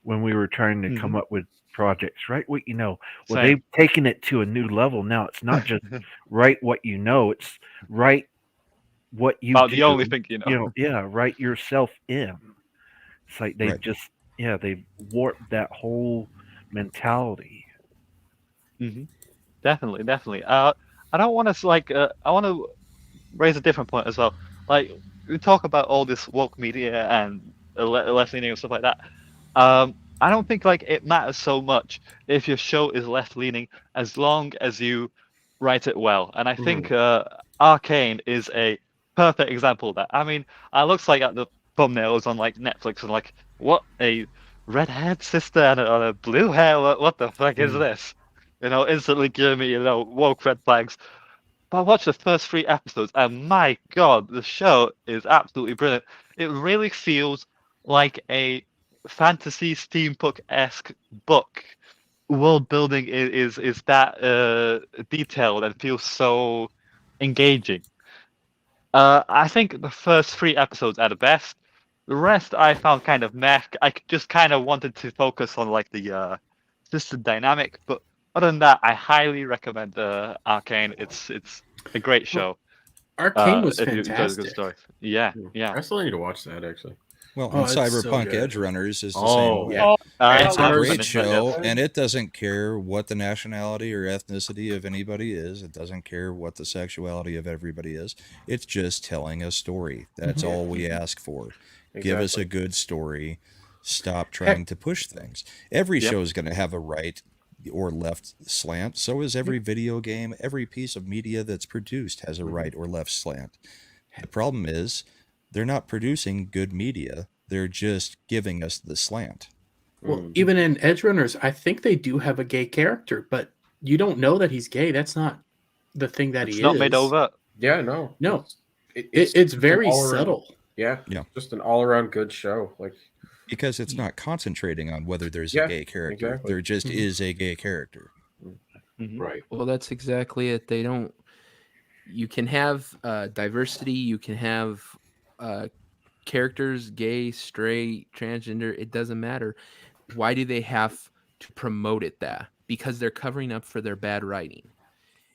When we were trying to come up with projects, write what you know. Well, Same. they've taken it to a new level now. It's not just write what you know; it's write what you About do. the only thing you know. Write yourself in. It's like they they warped that whole mentality. Definitely. I don't want to I want to raise a different point as well. Like, we talk about all this woke media and left leaning and stuff like that. I don't think it matters so much if your show is left leaning as long as you write it well. And I think Arcane is a perfect example of that. I mean, I looks at the thumbnails on Netflix and what, a red-haired sister and a blue hair? What the fuck is this? Instantly giving me woke red flags. But I watched the first 3 episodes, and my god, the show is absolutely brilliant. It really feels like a fantasy steampunk-esque book. World building is that detailed and feels so engaging. I think the first 3 episodes are the best. The rest I found kind of meh. I just kind of wanted to focus on the system dynamic, but other than that, I highly recommend Arcane. It's a great show. Arcane was if you enjoy the good fantastic. story. Yeah. I still need to watch that actually. Well, Oh, and it's so Cyberpunk good. Edge Runners is the Oh, same way. yeah. It's a Runners great is show, fantastic. and it doesn't care what the nationality or ethnicity of anybody is. It doesn't care what the sexuality of everybody is. It's just telling a story. That's all we ask for. Give us a good story. Stop trying to push things. Every show is going to have a right or left slant. So is every video game. Every piece of media that's produced has a right or left slant. The problem is they're not producing good media. They're just giving us the slant. Well, even in Edge Runners, I think they do have a gay character, but you don't know that he's gay. That's not the thing that It's he not is. made over. Yeah, no. No. It's It's an very all-around- subtle. Yeah. Just an all-around good show. Because it's not concentrating on whether there's a gay character. Exactly. There just is a gay character. Right. Well, that's exactly it. They don't. You can have diversity. You can have characters, gay, straight, transgender. It doesn't matter. Why do they have to promote it that? Because they're covering up for their bad writing.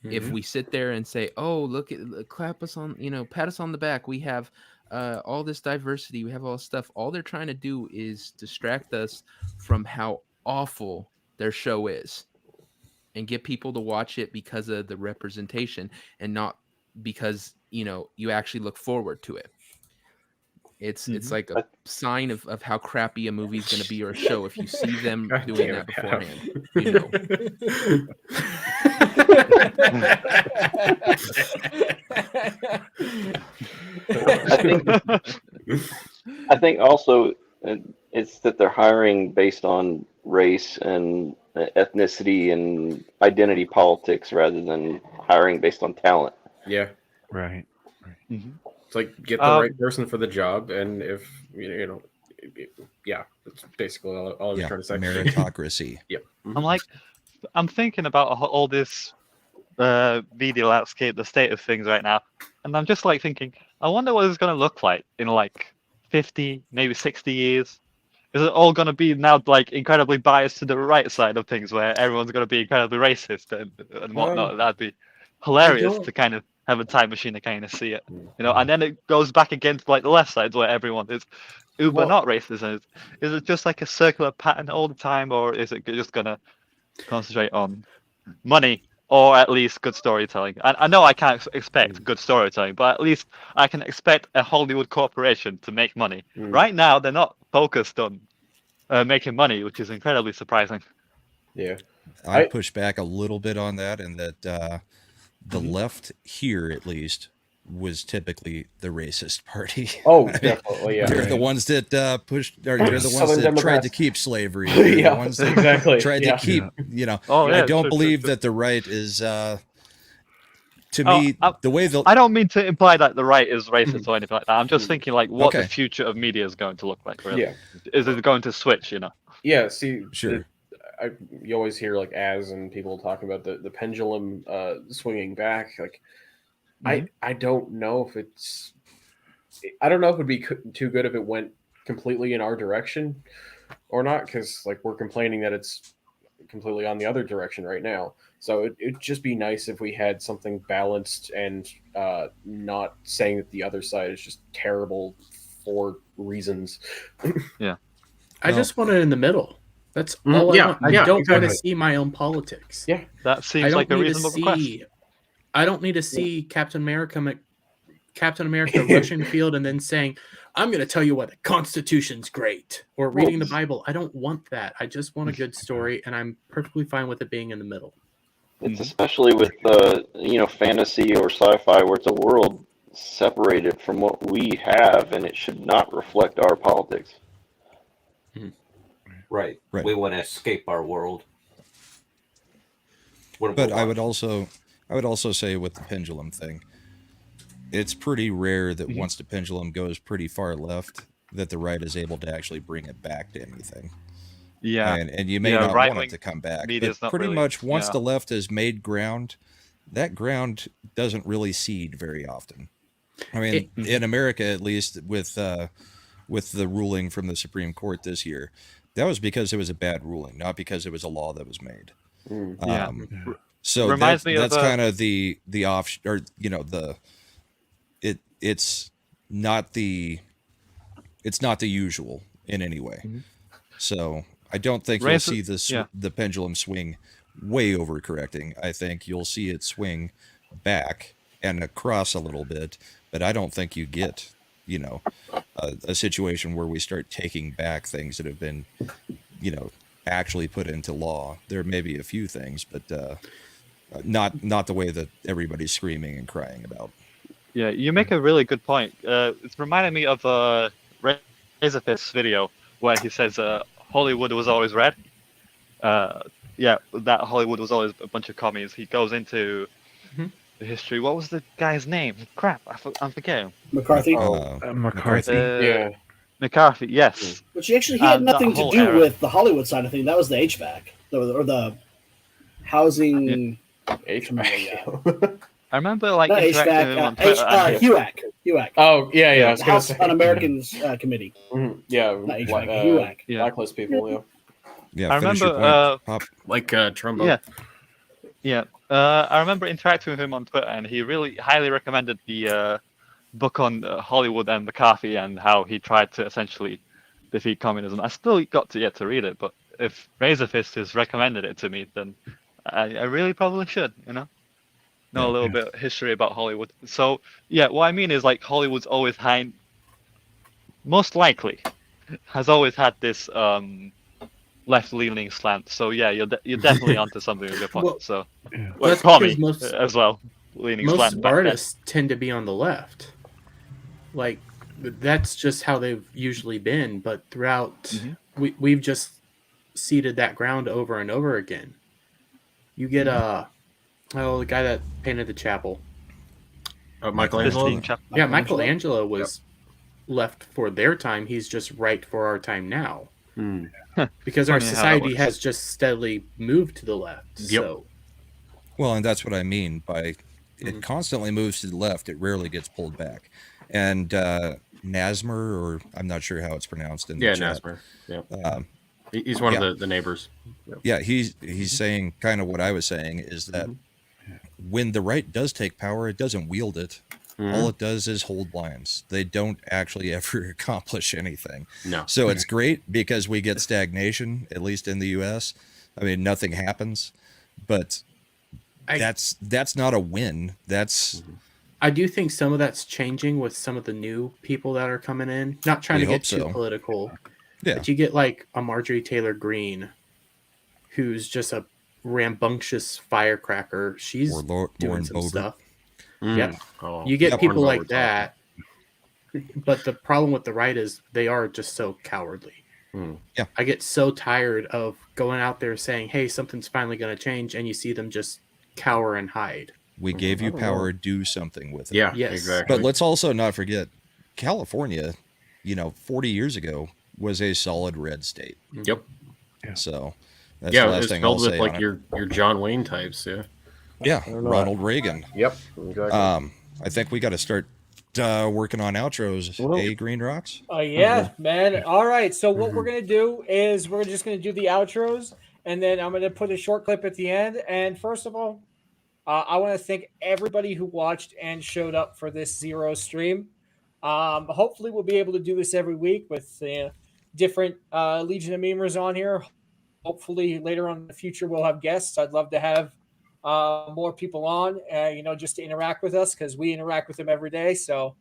If we sit there and say, "Oh, clap us on, pat us on the back. We have all this diversity. We have all this stuff." All they're trying to do is distract us from how awful their show is, and get people to watch it because of the representation and not because you actually look forward to it. It's like a sign of how crappy a movie is going to be or a show if you see them God doing damn that it, beforehand. I think also it's that they're hiring based on race and ethnicity and identity politics rather than hiring based on talent. Yeah. Right. It's like get the right person for the job, and if yeah, that's basically all I was trying to say. Meritocracy. Yep. I'm thinking about all this media landscape, the state of things right now, and I'm just like thinking, I wonder what it's going to look like in like 50, maybe 60 years. Is it all going to be now like incredibly biased to the right side of things, where everyone's going to be incredibly racist and whatnot? That'd be hilarious to kind of have a time machine to kind of see it, and then it goes back again to like the left side where everyone is uber not racist. And is it just like a circular pattern all the time, or is it just going to concentrate on money or at least good storytelling? I know I can't expect good storytelling, but at least I can expect a Hollywood corporation to make money. Right now, they're not focused on making money, which is incredibly surprising. Yeah, I push back a little bit on that, and that the left here, at least, was typically the racist party. Oh, definitely, yeah. They're the ones that pushed, or they're the ones that tried to keep slavery. Yeah, the ones that tried to keep, I don't believe that the right is, to me, the way I don't mean to imply that the right is racist or anything like that. I'm just thinking like what the future of media is going to look like, really. Yeah. Is it going to switch, Yeah, see, sure. You always hear like and people talking about the pendulum swinging back. Like, I don't know if I don't know if it would be too good if it went completely in our direction or not, because like we're complaining that it's completely on the other direction right now. So it'd just be nice if we had something balanced and not saying that the other side is just terrible for reasons. Yeah. I just want it in the middle. That's all I want. I don't want to see my own politics. Yeah, that seems like a reasonable request. I don't need to see Captain America rushing the field and then saying, "I'm going to tell you why the Constitution's great," or reading the Bible. I don't want that. I just want a good story, and I'm perfectly fine with it being in the middle. It's especially with fantasy or sci-fi, where it's a world separated from what we have, and it should not reflect our politics. Right. We want to escape our world. But I would also say with the pendulum thing, it's pretty rare that once the pendulum goes pretty far left, that the right is able to actually bring it back to anything. Yeah. And you may not want it to come back. But pretty much once the left has made ground, that ground doesn't really cede very often. I mean, in America, at least, with the ruling from the Supreme Court this year, that was because it was a bad ruling, not because it was a law that was made. So that's kind of the off, or it's not the usual in any way. So I don't think you'll see the pendulum swing way overcorrecting. I think you'll see it swing back and across a little bit, but I don't think you get a situation where we start taking back things that have been actually put into law. There may be a few things, but not the way that everybody's screaming and crying about. Yeah, you make a really good point. It's reminded me of Razorfist's video where he says Hollywood was always red. That Hollywood was always a bunch of commies. He goes into the history. What was the guy's name? Crap, I'm forgetting. McCarthy. McCarthy. McCarthy, yes. Which he had nothing to do with the Hollywood side of things. That was the HVAC, or the housing. HVAC. I remember like not HVAC, HUAC. Oh yeah. I was House say Un-Americans Committee. Yeah, not HVAC, HUAC. Blacklist people. Yeah, I remember Pop. Like Trumbo. Yeah. I remember interacting with him on Twitter, and he really highly recommended the book on Hollywood and McCarthy and how he tried to essentially defeat communism. I still got to yet to read it, but if Razorfist has recommended it to me, then I really probably should, know a little bit of history about Hollywood. So yeah, what I mean is like Hollywood's always most likely has always had this left-leaning slant. So yeah, you're definitely onto something with your point. Well, So that's Tommy because as well, leaning most slant back then. artists tend to be on the left. Like that's just how they've usually been. But throughout, we've just seeded that ground over and over again. You get the guy that painted the chapel. Michelangelo. Yeah, Michelangelo was left for their time. He's just right for our time now. Because our Funny how that society works. has just steadily moved to the left. So Well, and that's what I mean by it constantly moves to the left. It rarely gets pulled back. And Nasmer, or I'm not sure how it's pronounced in the chat. Nasmer. Yeah. He's one of the neighbors. Yeah, he's saying kind of what I was saying is that when the right does take power, it doesn't wield it. All it does is hold lines. They don't actually ever accomplish anything. No. So it's great because we get stagnation, at least in the U.S. I mean, nothing happens, but that's not a win. That's I do think some of that's changing with some of the new people that are coming in. Not trying We to get hope too so. political. Yeah. But you get like a Marjorie Taylor Greene, who's just a rambunctious firecracker. She's doing Lauren some Boebert. stuff. Mm. Yep. Oh, you get Lauren people like Boebert's that. But the problem with the right is they are just so cowardly. Yeah. I get so tired of going out there saying, hey, something's finally going to change, and you see them just cower and hide. We gave you power, do something with it. Yeah, Yes. exactly. But let's also not forget, California, 40 years ago was a solid red state. Yep. So that's Yeah, the it last was thing I'll filled with say like on it. your John Wayne types. Yeah. Yeah, I don't know. Ronald Reagan. Yep. Exactly. I think we got to start working on outros. Green Rocks? Yeah, man. All right. So what we're gonna do is we're just gonna do the outros, and then I'm gonna put a short clip at the end. And first of all, I want to thank everybody who watched and showed up for this Zero stream. Hopefully, we'll be able to do this every week with different Legion of Memers on here. Hopefully, later on in the future, we'll have guests. I'd love to have more people on, just to interact with us because we interact with them every day. So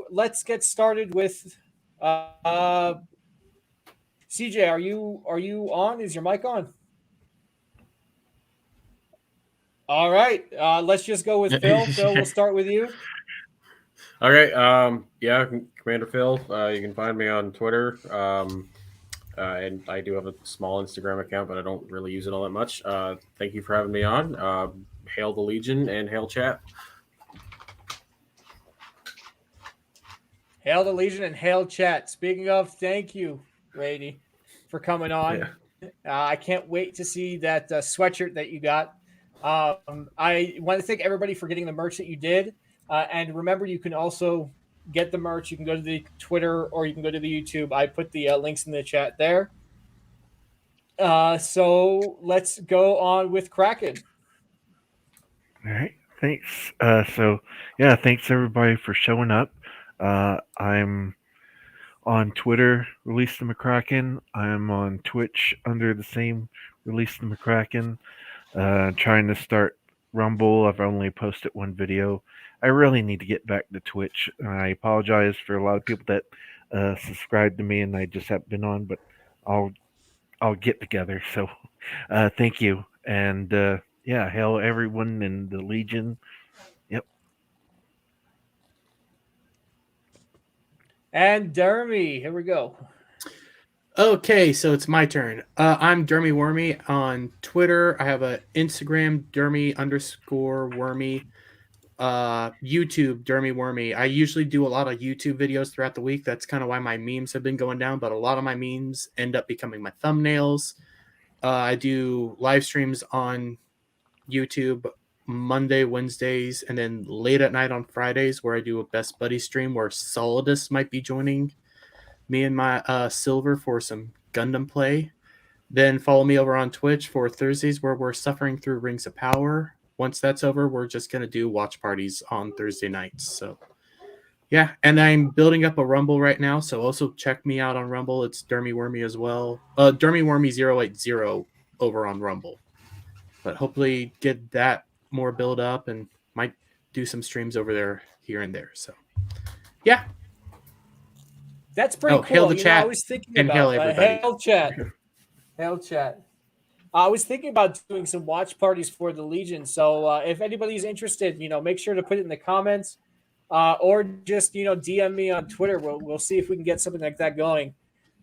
let's get started with CJ. Are you on? Is your mic on? All right. Let's just go with Phil. Phil, we'll start with you. Okay. Yeah, Commander Phil. You can find me on Twitter. And I do have a small Instagram account, but I don't really use it all that much. Thank you for having me on. Hail the Legion and hail chat. Hail the Legion and hail chat. Speaking of, thank you, Rady, for coming on. Yeah. I can't wait to see that sweatshirt that you got. I want to thank everybody for getting the merch that you did. And remember, you can also get the merch. You can go to the Twitter or you can go to the YouTube. I put the links in the chat there. So let's go on with Kraken. All right. Thanks. Thanks everybody for showing up. I'm on Twitter, Release the McCracken. I'm on Twitch under the same Release the McCracken. Trying to start Rumble. I've only posted one video. I really need to get back to Twitch. I apologize for a lot of people that subscribe to me and I just haven't been on, but I'll get together. So thank you. And hail everyone in the Legion. Yep. And Dermy, here we go. Okay, so it's my turn. I'm Dermy Wormy on Twitter. I have an Instagram, Dermy_Wormy. YouTube, Dermy Wormy. I usually do a lot of YouTube videos throughout the week. That's kind of why my memes have been going down, but a lot of my memes end up becoming my thumbnails. I do live streams on YouTube Monday, Wednesdays, and then late at night on Fridays where I do a Best Buddy stream where Solidus might be joining me and my Silver for some Gundam play. Then follow me over on Twitch for Thursdays where we're suffering through Rings of Power. Once that's over, we're just going to do watch parties on Thursday nights. So, yeah. And I'm building up a Rumble right now. So also check me out on Rumble. It's Dermy Wormy as well. Dermy Wormy 080 over on Rumble. But hopefully get that more build up and might do some streams over there here and there. So, yeah. That's pretty cool. Hail the chat I was thinking and about hail everybody. hail chat. Hail chat. I was thinking about doing some watch parties for the Legion. So if anybody's interested, make sure to put it in the comments, or just DM me on Twitter. We'll see if we can get something like that going.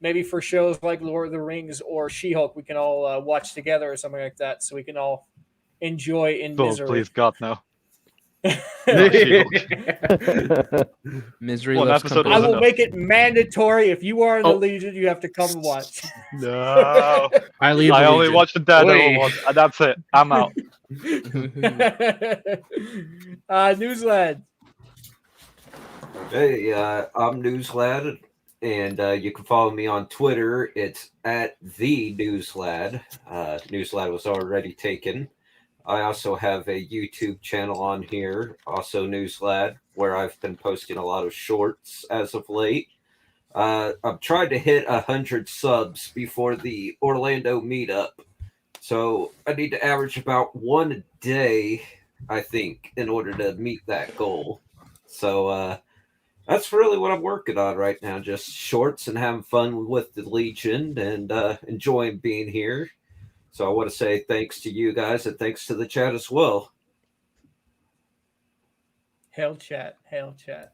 Maybe for shows like Lord of the Rings or She-Hulk, we can all watch together or something like that, so we can all enjoy in Oh, misery. please, God, no. Misery One loves episode company. I was will enough. make it mandatory. If you are in the Oh. Legion, you have to come and watch. No. I leave I the only Legion. watched the Daredevil Oi. one, and that's it. I'm out. Newsland. Hey, I'm Newslad, and you can follow me on Twitter. It's at the Newslad. Newslad was already taken. I also have a YouTube channel on here, also Newslad, where I've been posting a lot of shorts as of late. I'm trying to hit 100 subs before the Orlando meetup, so I need to average about one a day, I think, in order to meet that goal. So that's really what I'm working on right now, just shorts and having fun with the Legion and enjoying being here. So I want to say thanks to you guys and thanks to the chat as well. Hail chat. Hail chat.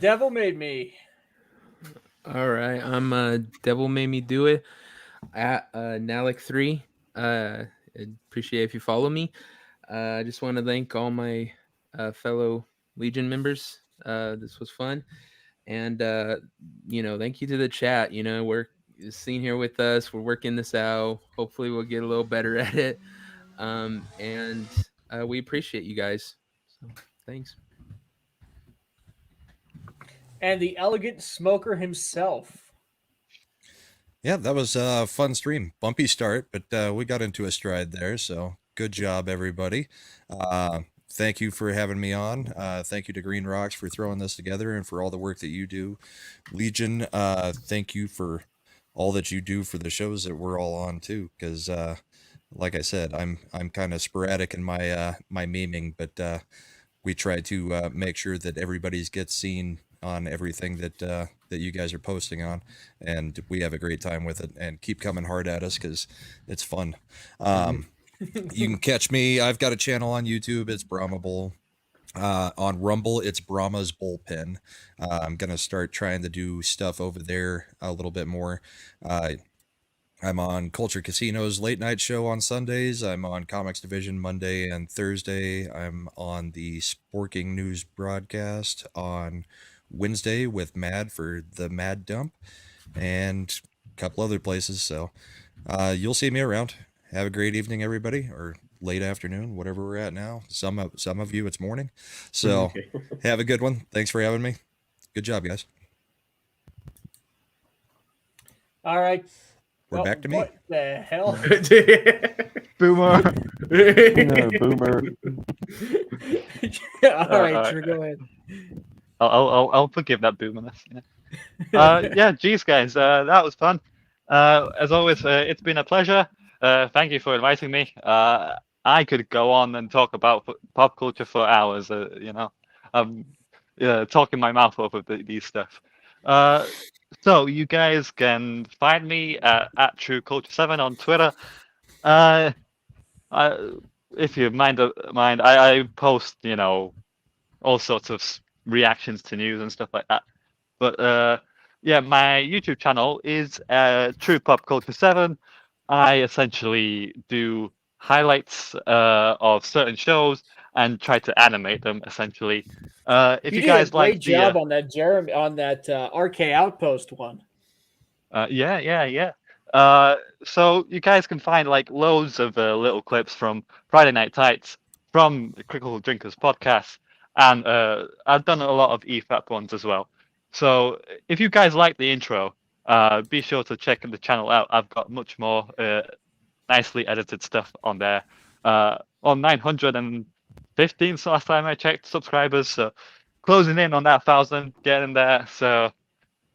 Devil Made Me. All right, I'm Devil Made Me Do It at Nalik3. I'd appreciate if you follow me. I just want to thank all my fellow Legion members. This was fun, and thank you to the chat. We're sitting here with us. We're working this out. Hopefully, we'll get a little better at it. And we appreciate you guys. So, thanks. And the elegant smoker himself. Yeah, that was a fun stream. Bumpy start, but we got into a stride there. So good job, everybody. Thank you for having me on. Thank you to Green Rocks for throwing this together and for all the work that you do. Legion, thank you for all that you do for the shows that we're all on too. Because, like I said, I'm kind of sporadic in my my memeing, but we try to make sure that everybody's gets seen on everything that that you guys are posting on, and we have a great time with it. And keep coming hard at us because it's fun. You can catch me. I've got a channel on YouTube. It's Brahma Bull. On Rumble, it's Brahma's Bullpen. I'm gonna start trying to do stuff over there a little bit more. I'm on Culture Casino's late night show on Sundays. I'm on Comics Division Monday and Thursday. I'm on the Sporking News broadcast on Wednesday with Mad for the Mad Dump and a couple other places. So you'll see me around. Have a great evening, everybody, or late afternoon, whatever we're at now. Some of you, it's morning. So Okay. have a good one. Thanks for having me. Good job, guys. All right. We're back to me. What the hell? Boomer. Boomer. All right, Drew, go ahead. I'll forgive that boomerness. Yeah, geez, guys, that was fun. As always, it's been a pleasure. Thank you for inviting me. I could go on and talk about pop culture for hours. Talking my mouth off of these stuff. So you guys can find me at TrueCulture7 on Twitter. If you mind, I post all sorts of reactions to news and stuff like that. But yeah, my YouTube channel is True Pop Culture 7. I essentially do highlights of certain shows and try to animate them. Essentially, if you did guys a great like job on that Jeremy on that RK Outpost one. Yeah. So you guys can find like loads of little clips from Friday Night Tights, from the Critical Drinkers podcast, and I've done a lot of EFAP ones as well. So if you guys like the intro, be sure to check the channel out. I've got much more nicely edited stuff on there. On 915 so last time I checked subscribers, so closing in on that 1,000, getting there. So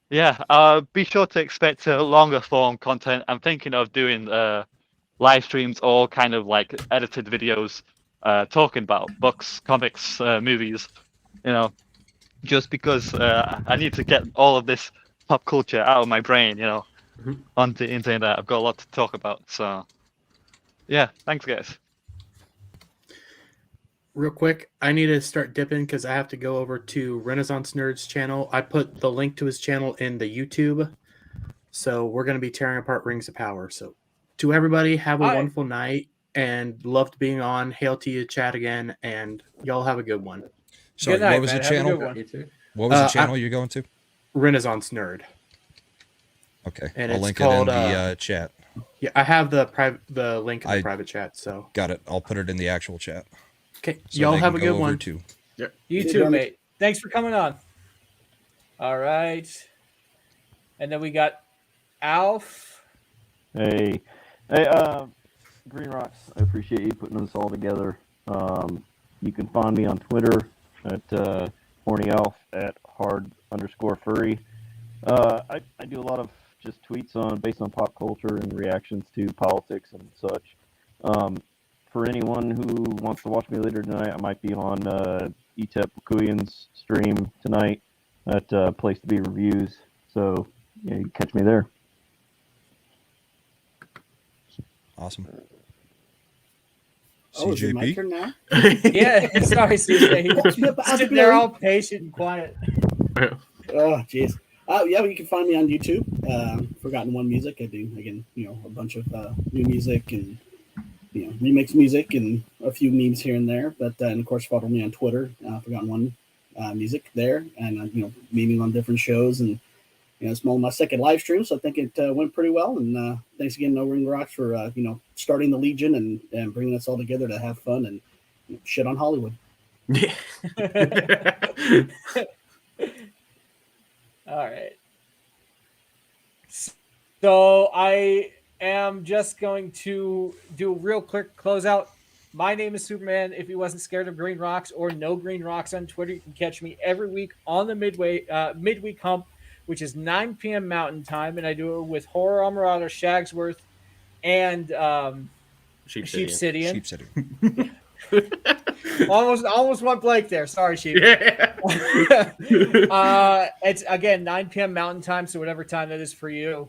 yeah, be sure to expect longer form content. I'm thinking of doing live streams or kind of like edited videos talking about books, comics, movies, just because I need to get all of this pop culture out of my brain, onto the internet. I've got a lot to talk about. So yeah, thanks guys. Real quick, I need to start dipping because I have to go over to Renaissance Nerd's channel. I put the link to his channel in the YouTube. So we're going to be tearing apart Rings of Power. So to everybody, have a wonderful night and loved being on. Hail to you, chat again, and y'all have a good one. Sorry, Good night, what was man. the Have a channel? good one. What was the channel you're going to? Renaissance Nerd. Okay, And I'll it's link called, it in the chat. Yeah, I have the link in the private chat. So got it. I'll put it in the actual chat. Okay, so y'all they have can a go good over one. Too. Yep. You too, mate. Thanks for coming on. All right. And then we got Alf. Hey, Green Rocks, I appreciate you putting this all together. You can find me on Twitter at Horny Elf at @hard_furry. I do a lot of just tweets based on pop culture and reactions to politics and such. For anyone who wants to watch me later tonight, I might be on Etep Kuyan's stream tonight at Place to Be Reviews. So yeah, you can catch me there. Awesome. Oh, is it my turn now? Yeah, sorry, CJ. Sitting there all patient and quiet. Oh, jeez. Yeah, you can find me on YouTube. Forgotten One Music. I do again, a bunch of new music and remix music and a few memes here and there. But and of course, follow me on Twitter. Forgotten One Music there, and memeing on different shows. And it's my second live stream, so I think it went pretty well. And thanks again, No Ring Rocks, for starting the Legion and bringing us all together to have fun and shit on Hollywood. All right. So I am just going to do a real quick closeout. My name is Superman. If you wasn't scared of Green Rocks or No Green Rocks on Twitter, you can catch me every week on the midweek hump, which is 9 p.m. Mountain Time, and I do it with Horror Marauder, Shagsworth, and Sheepsidian. almost went blank there. Sorry, Sheep. Yeah. It's again 9 p.m. Mountain Time, so whatever time that is for you,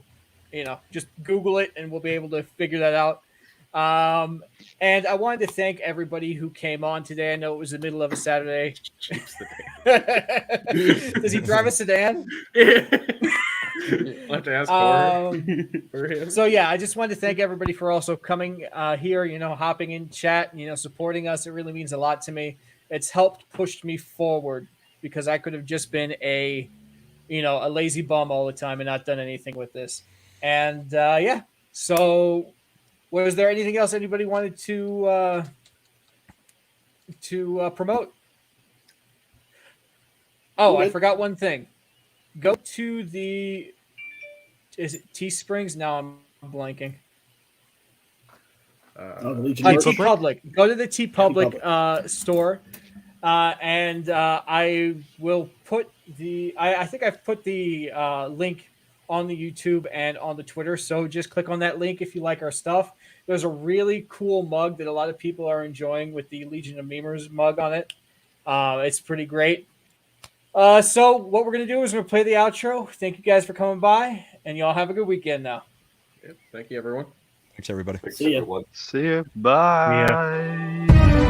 just Google it and we'll be able to figure that out. And I wanted to thank everybody who came on today. I know it was the middle of a Saturday. Does he drive a sedan? I'll have to ask for him. So yeah, I just wanted to thank everybody for also coming here, hopping in chat, supporting us. It really means a lot to me. It's helped push me forward because I could have just been a lazy bum all the time and not done anything with this. And yeah, so was there anything else anybody wanted to promote? Oh, I forgot one thing. Go to is it Teesprings? Now I'm blanking. TeePublic. Go to the TeePublic store, and I will put I think I've put the link on the YouTube and on the Twitter. So just click on that link if you like our stuff. There's a really cool mug that a lot of people are enjoying with the Legion of Memers mug on it. It's pretty great. So what we're going to do is we're going to play the outro. Thank you guys for coming by, and y'all have a good weekend now. Thank you, everyone. Thanks, everybody. See ya. See you. Bye. Yeah.